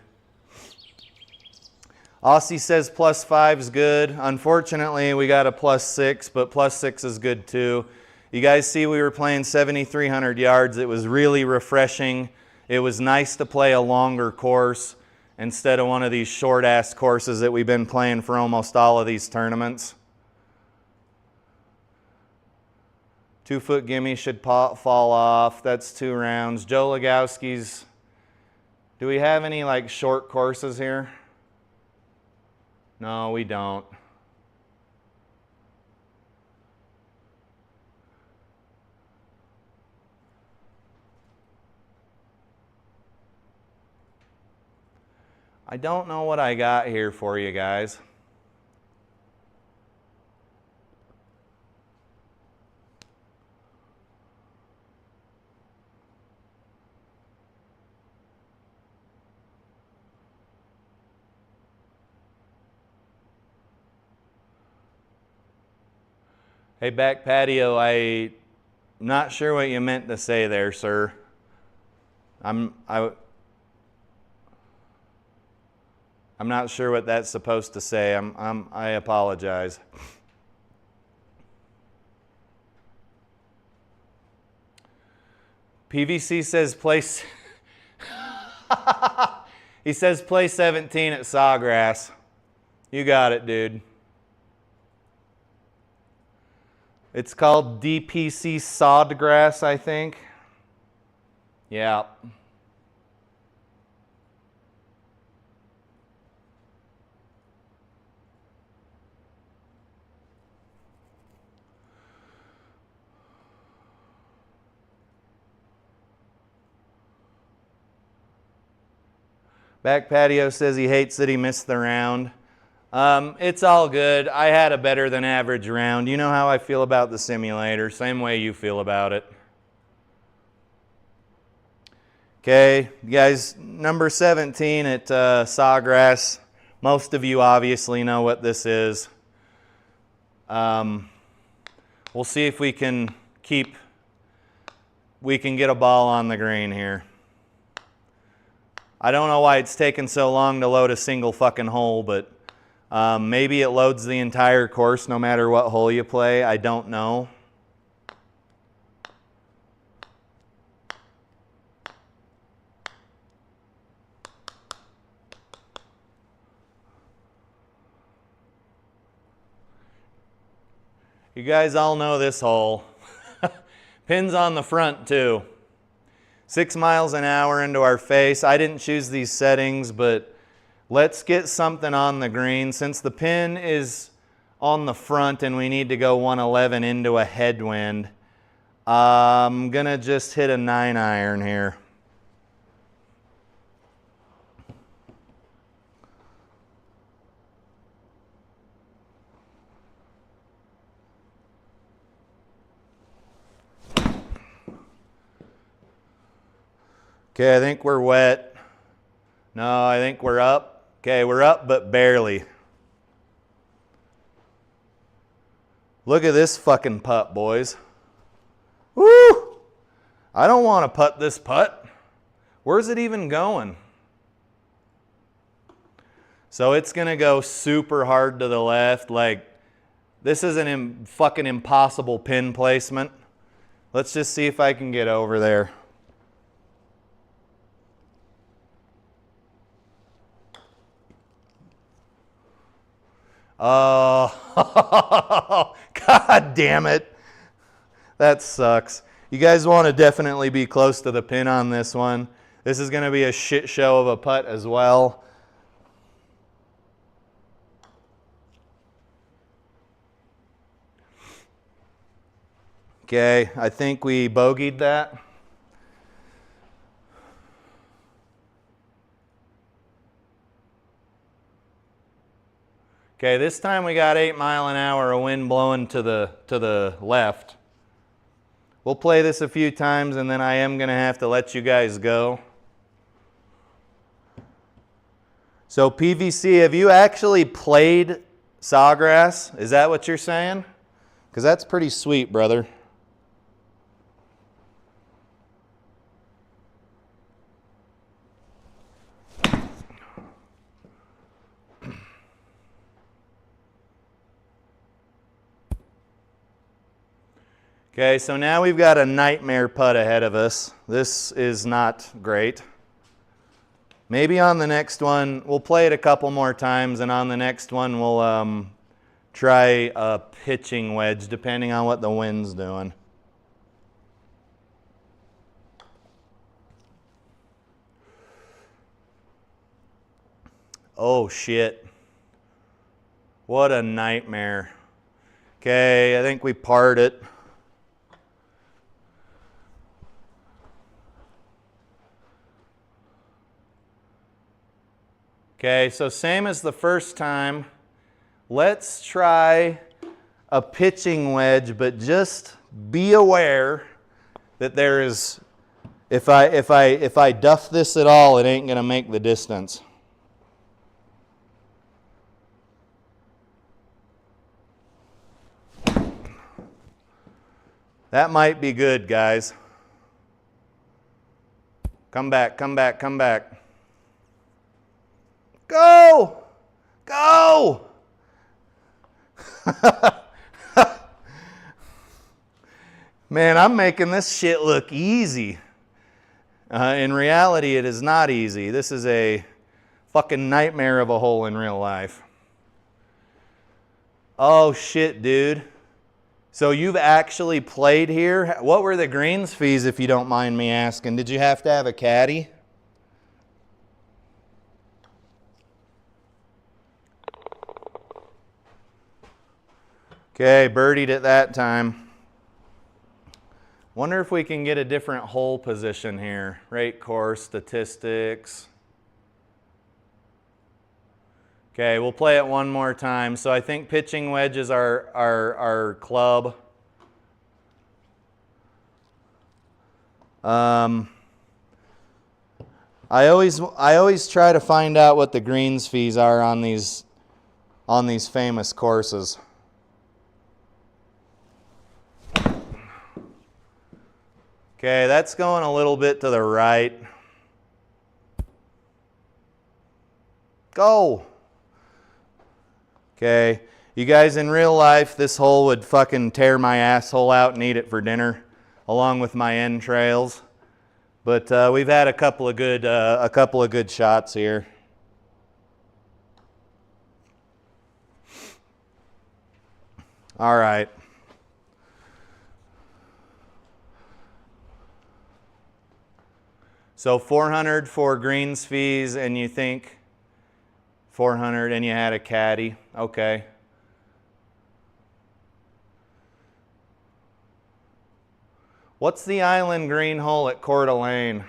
Speaker 1: Aussie says +5's good. Unfortunately, we got a +6, but +6 is good too. You guys see we were playing 7,300 yards. It was really refreshing. It was nice to play a longer course instead of one of these short-ass courses that we've been playing for almost all of these tournaments. 2-foot gimme should fall off. That's 2 rounds. Joe Legowski's. Do we have any like short courses here? No, we don't. I don't know what I got here for you guys. Hey, Back Patio, I'm not sure what you meant to say there, sir. I'm not sure what that's supposed to say. I apologize. PVC says place. He says play 17 at Sawgrass. You got it, dude. It's called DPC Sawgrass, I think. Yeah. Back Patio says he hates that he missed the round. It's all good. I had a better than average round. You know how I feel about the simulator. Same way you feel about it. Okay, guys, number 17 at Sawgrass. Most of you obviously know what this is. We'll see if we can get a ball on the green here. I don't know why it's taken so long to load a single fucking hole, but maybe it loads the entire course no matter what hole you play. I don't know. You guys all know this hole. Pins on the front too. 6 miles an hour into our face. I didn't choose these settings, but let's get something on the green. Since the pin is on the front and we need to go 111 into a headwind, I'm gonna just hit a 9-iron here. Okay, I think we're wet. No, I think we're up. Okay, we're up, but barely. Look at this fucking putt, boys. Woo! I don't want to putt this putt. Where's it even going? So it's going to go super hard to the left. Like, this is an fucking impossible pin placement. Let's just see if I can get over there. Oh, God damn it. That sucks. You guys want to definitely be close to the pin on this one. This is going to be a shit show of a putt as well. Okay, I think we bogeyed that. Okay, this time we got 8 mile an hour of wind blowing to the left. We'll play this a few times and then I am going to have to let you guys go. So PVC, have you actually played Sawgrass? Is that what you're saying? Because that's pretty sweet, brother. Okay, so now we've got a nightmare putt ahead of us. This is not great. Maybe on the next one, we'll play it a couple more times, and on the next one we'll try a pitching wedge, depending on what the wind's doing. Oh shit. What a nightmare. Okay, I think we parred it. Okay, so same as the first time. Let's try a pitching wedge, but just be aware that there is, if I duff this at all, it ain't gonna make the distance. That might be good, guys. Come back, come back, come back. Go! Go! Man, I'm making this shit look easy. In reality, it is not easy. This is a fucking nightmare of a hole in real life. Oh shit, dude. So you've actually played here? What were the greens fees, if you don't mind me asking? Did you have to have a caddy? Okay, birdied it that time. Wonder if we can get a different hole position here. Rate course, statistics. Okay, we'll play it one more time. So I think pitching wedge is our club. I always try to find out what the greens fees are on these famous courses. Okay, that's going a little bit to the right. Go! Okay, you guys, in real life, this hole would fucking tear my asshole out and eat it for dinner, along with my entrails. But we've had a couple of good shots here. All right. So 400 for greens fees, and you think 400, and you had a caddy. Okay. What's the island green hole at Coeur d'Alene?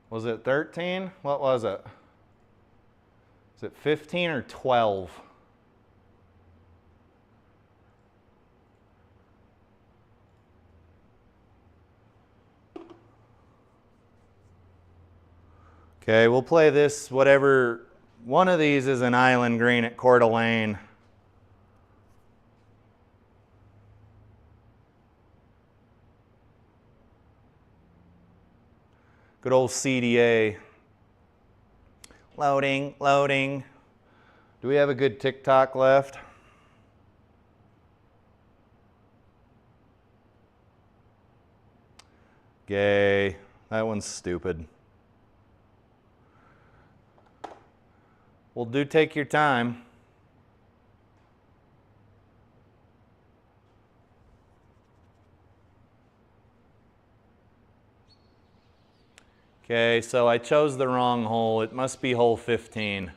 Speaker 1: Was it 13? What was it? Is it 15 or 12? Okay, we'll play this, whatever, one of these is an island green at Coeur d'Alene. Good old CDA. Loading, loading. Do we have a good TikTok left? Gay. That one's stupid. Well, do take your time. Okay, so I chose the wrong hole. It must be hole 15.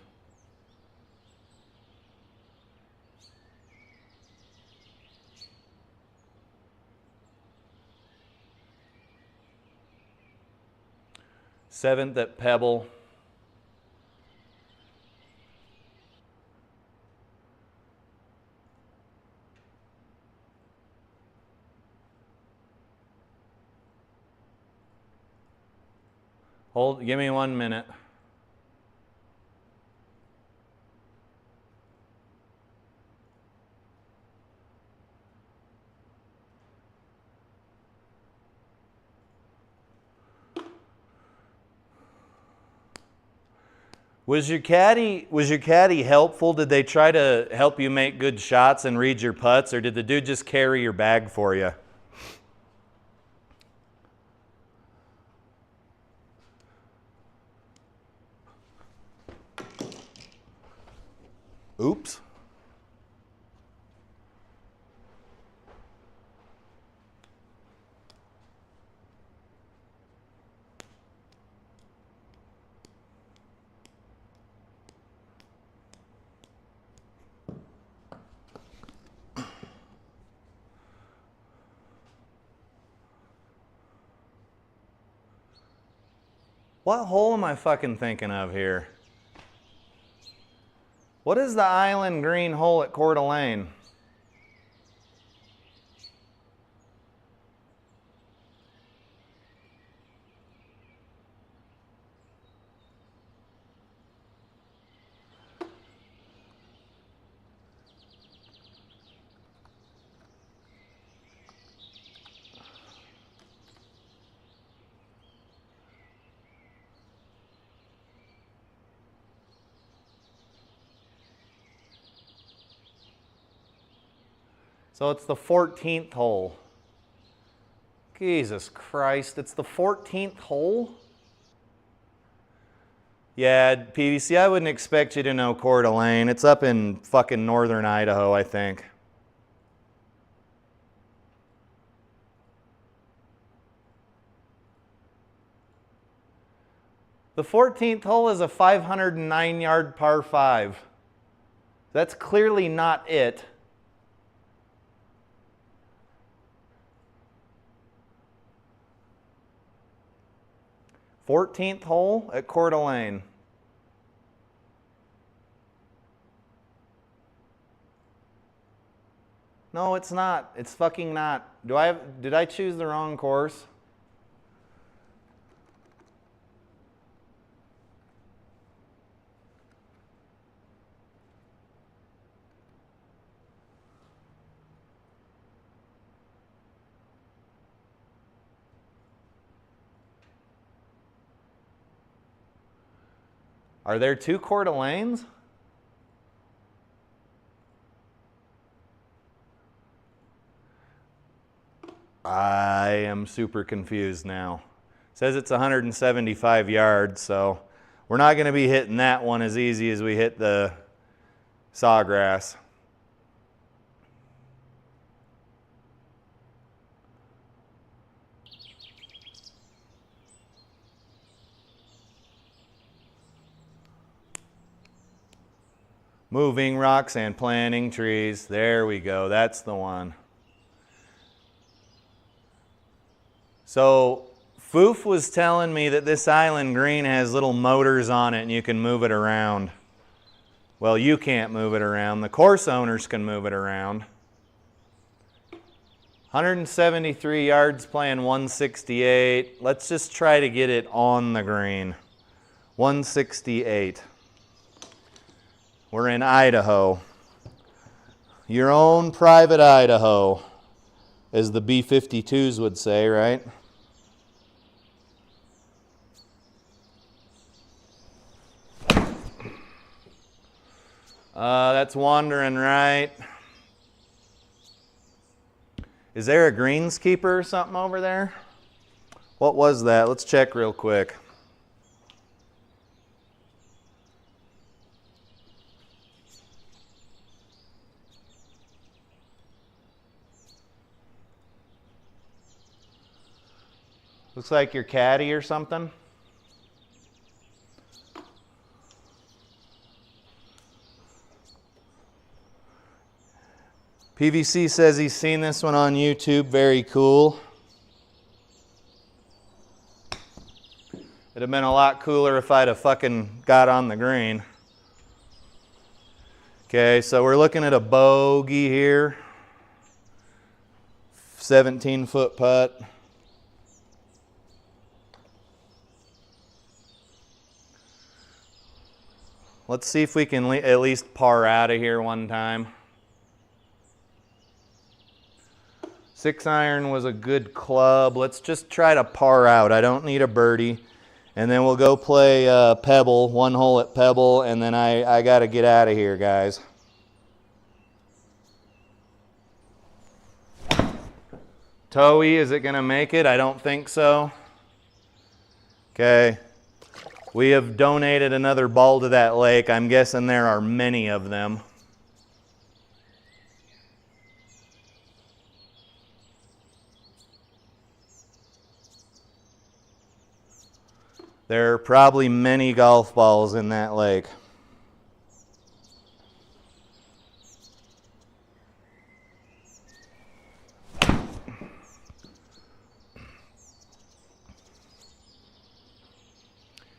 Speaker 1: Seventh at Pebble. Hold, give me 1 minute. Was your caddy helpful? Did they try to help you make good shots and read your putts, or did the dude just carry your bag for you? Oops. What hole am I fucking thinking of here? What is the island green hole at Coeur d'Alene? So it's the 14th hole. Jesus Christ, it's the 14th hole? Yeah, PVC, I wouldn't expect you to know Coeur d'Alene. It's up in fucking northern Idaho, I think. The 14th hole is a 509-yard par 5. That's clearly not it. Fourteenth hole at Coeur d'Alene. No, it's not. It's fucking not. Did I choose the wrong course? Are there 2 Coeur d'Alenes? I am super confused now. It says it's 175 yards, so we're not going to be hitting that one as easy as we hit the sawgrass. Moving rocks and planting trees. There we go. That's the one. So Foof was telling me that this island green has little motors on it and you can move it around. Well, you can't move it around. The course owners can move it around. 173 yards playing 168. Let's just try to get it on the green. 168. We're in Idaho. Your own private Idaho, as the B-52s would say, right? That's wandering right. Is there a greenskeeper or something over there? What was that? Let's check real quick. Looks like your Caddie or something. PVC says he's seen this one on YouTube. Very cool. It'd have been a lot cooler if I'd have fucking got on the green. Okay, so we're looking at a bogey here. 17-foot putt. Let's see if we can at least par out of here one time. 6-iron was a good club. Let's just try to par out. I don't need a birdie. And then we'll go play Pebble, 1 hole at Pebble, and then I got to get out of here, guys. Toey, is it going to make it? I don't think so. Okay. We have donated another ball to that lake. I'm guessing there are many of them. There are probably many golf balls in that lake.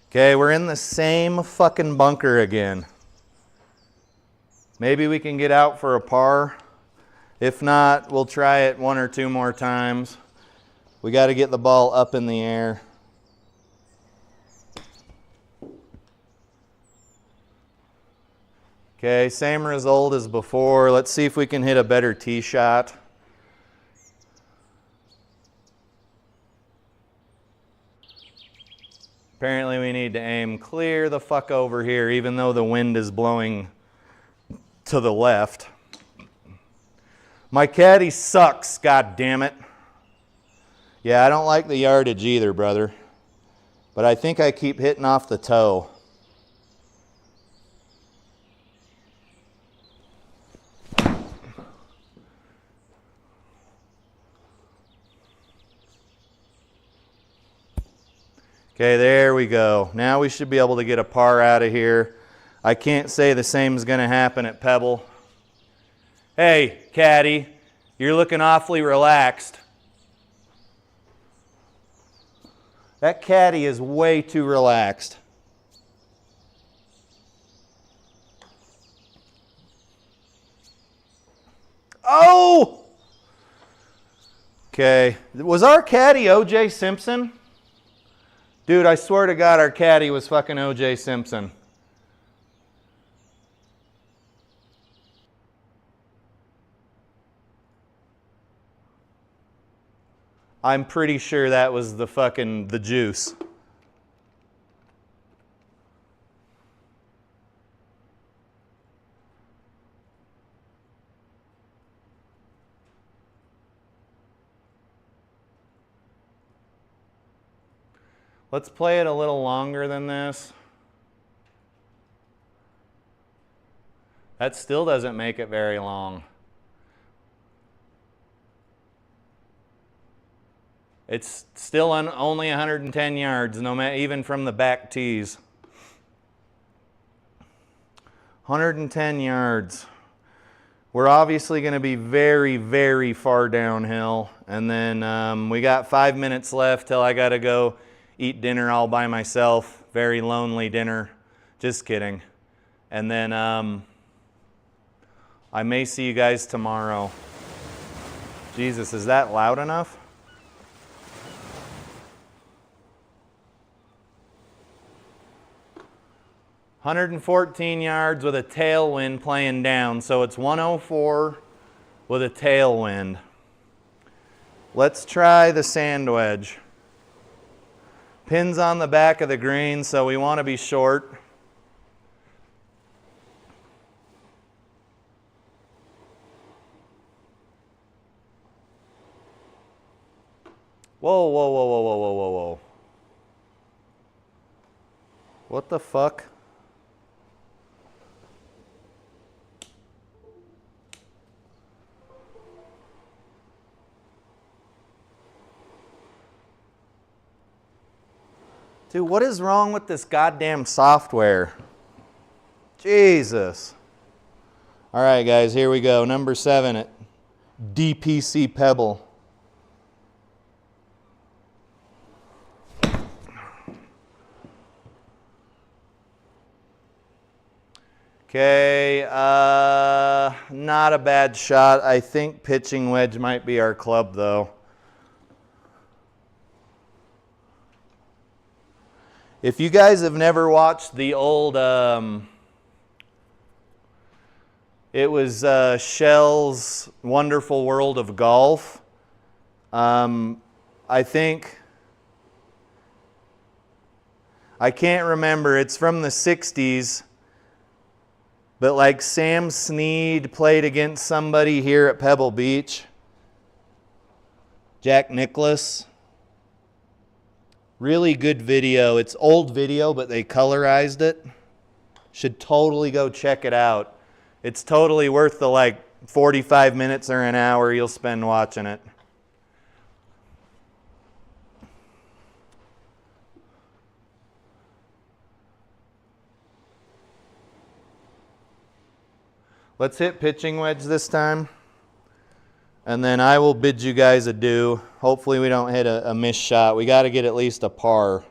Speaker 1: Okay, we're in the same fucking bunker again. Maybe we can get out for a par. If not, we'll try it 1 or 2 more times. We got to get the ball up in the air. Okay, same result as before. Let's see if we can hit a better tee shot. Apparently we need to aim clear the fuck over here, even though the wind is blowing to the left. My caddy sucks, god damn it. Yeah, I don't like the yardage either, brother. But I think I keep hitting off the toe. Okay, there we go. Now we should be able to get a par out of here. I can't say the same is going to happen at Pebble. Hey, caddy, you're looking awfully relaxed. That caddy is way too relaxed. Oh! Okay, was our caddy O.J. Simpson? Dude, I swear to God, our caddy was fucking O.J. Simpson. I'm pretty sure that was the juice. Let's play it a little longer than this. That still doesn't make it very long. It's still only 110 yards, no matter, even from the back tees. 110 yards. We're obviously going to be very, very far downhill. And then we got 5 minutes left till I got to go eat dinner all by myself. Very lonely dinner. Just kidding. And then I may see you guys tomorrow. Jesus, is that loud enough? $114 yards with a tailwind playing down. So it's 104 with a tailwind. Let's try the sand wedge. Pins on the back of the green, so we want to be short. Whoa, whoa, whoa, whoa, whoa, whoa, whoa, whoa. What the fuck? Dude, what is wrong with this goddamn software? Jesus. All right, guys, here we go. Number 7 at DPC Pebble. Okay, not a bad shot. I think pitching wedge might be our club, though. If you guys have never watched the old, it was Shell's Wonderful World of Golf. I think, I can't remember, it's from the 60s, but like Sam Snead played against somebody here at Pebble Beach. Jack Nicklaus. Really good video. It's old video, but they colorized it. Should totally go check it out. It's totally worth the like 45 minutes or an hour you'll spend watching it. Let's hit pitching wedge this time. And then I will bid you guys adieu. Hopefully we don't hit a missed shot. We got to get at least a par.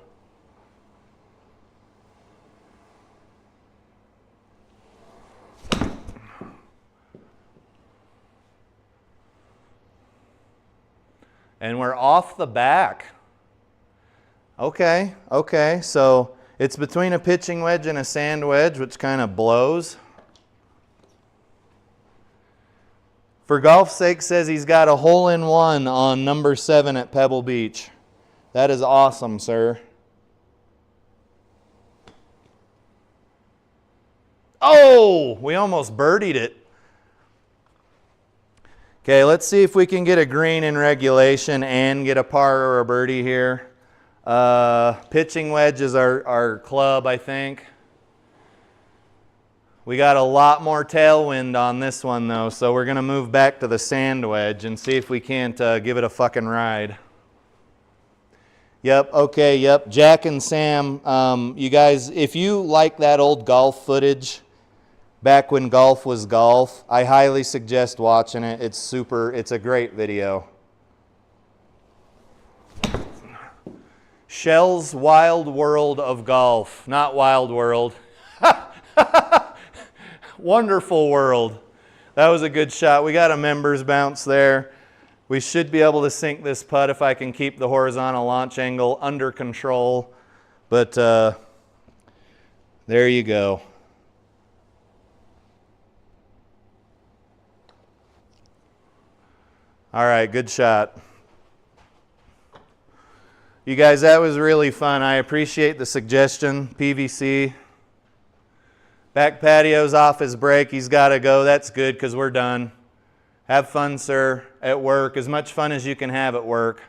Speaker 1: And we're off the back. Okay, okay. So it's between a pitching wedge and a sand wedge, which kind of blows. For golf's sake says he's got a hole-in-one on number 7 at Pebble Beach. That is awesome, sir. Oh, we almost birdied it. Okay, let's see if we can get a green in regulation and get a par or a birdie here. Pitching wedge is our club, I think. We got a lot more tailwind on this one, though, so we're going to move back to the sand wedge and see if we can't give it a fucking ride. Yep, okay, yep. Jack and Sam, you guys, if you like that old golf footage, back when golf was golf, I highly suggest watching it. It's super, it's a great video. Shell's Wild World of Golf, not Wild World. Wonderful World. That was a good shot. We got a members bounce there. We should be able to sink this putt if I can keep the horizontal launch angle under control. But there you go. All right, good shot. You guys, that was really fun. I appreciate the suggestion, PVC. Back patio's off his break. He's got to go. That's good because we're done. Have fun, sir, at work. As much fun as you can have at work.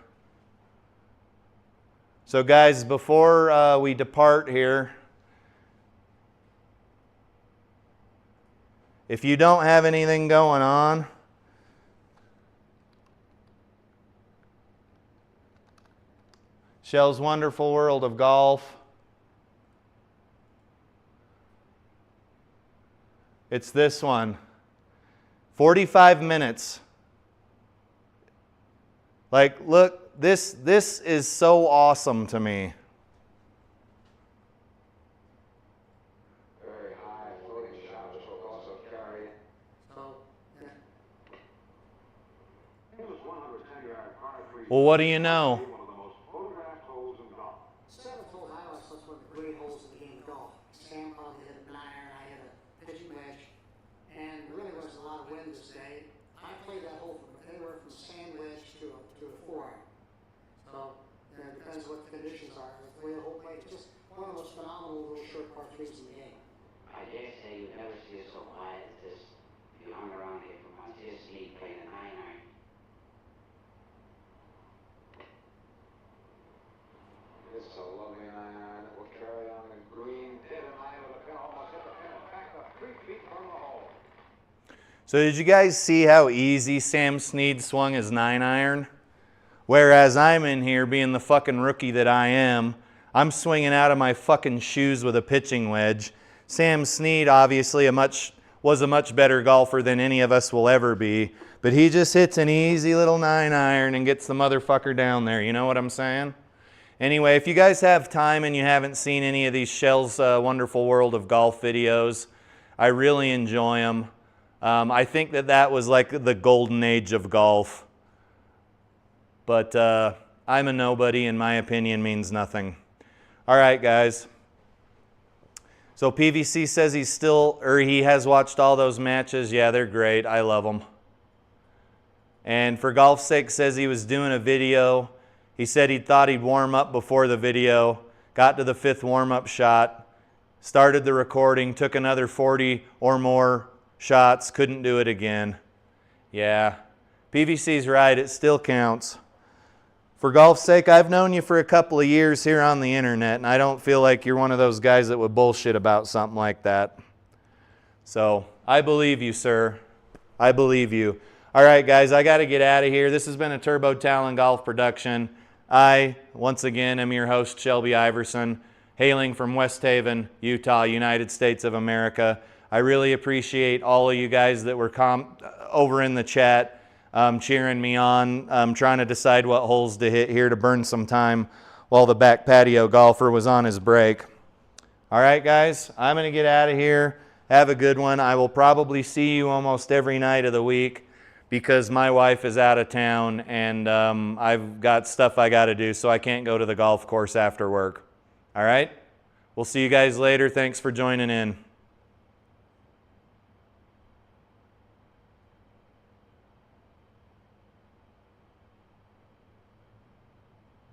Speaker 1: So guys, before we depart here, if you don't have anything going on, Shell's Wonderful World of Golf. It's this one. 45 minutes. Like, look, this is so awesome to me.
Speaker 3: Very high floating shot, which will also carry. It was 110-yard par 3.
Speaker 1: Well, what do you know?
Speaker 3: One of the most photographed holes in golf.
Speaker 4: 7-hole highlights, that's one of the great holes in the game of golf. Sam probably hit a 9-iron, I hit a pitching wedge, and there really wasn't a lot of wind this day. I played that hole from anywhere from sand wedge to a 4-iron. So, it depends what the conditions are. The way the hole played, it's just one of the most phenomenal little short par 3s in the game.
Speaker 5: I dare say you'd never see it so quiet as this if you hung around here for months. Here's me playing a 9-iron.
Speaker 3: This is a lovely 9-iron that will carry on the green. Dead in line with the pin, almost hit the pin, and back up 3 feet from the hole.
Speaker 1: So did you guys see how easy Sam Snead swung his 9-iron? Whereas I'm in here being the fucking rookie that I am, I'm swinging out of my fucking shoes with a pitching wedge. Sam Snead obviously was a much better golfer than any of us will ever be, but he just hits an easy little 9-iron and gets the motherfucker down there. You know what I'm saying? Anyway, if you guys have time and you haven't seen any of these Shell's Wonderful World of Golf videos, I really enjoy them. I think that was like the golden age of golf. But I'm a nobody and my opinion means nothing. All right, guys. So PVC says he has watched all those matches. Yeah, they're great. I love them. And for golf's sake says he was doing a video. He said he thought he'd warm up before the video, got to the 5th warm-up shot, started the recording, took another 40 or more shots, couldn't do it again. Yeah, PVC's right, it still counts. For golf's sake, I've known you for a couple of years here on the internet, and I don't feel like you're one of those guys that would bullshit about something like that. So, I believe you, sir. I believe you. All right, guys, I got to get out of here. This has been a Turbo Talon Golf production. I, once again, am your host, Shelby Iverson, hailing from West Haven, Utah, United States of America. I really appreciate all of you guys that were over in the chat cheering me on, trying to decide what holes to hit here to burn some time while the back patio golfer was on his break. All right, guys, I'm going to get out of here. Have a good one. I will probably see you almost every night of the week because my wife is out of town and I've got stuff I got to do, so I can't go to the golf course after work. All right? We'll see you guys later. Thanks for joining in.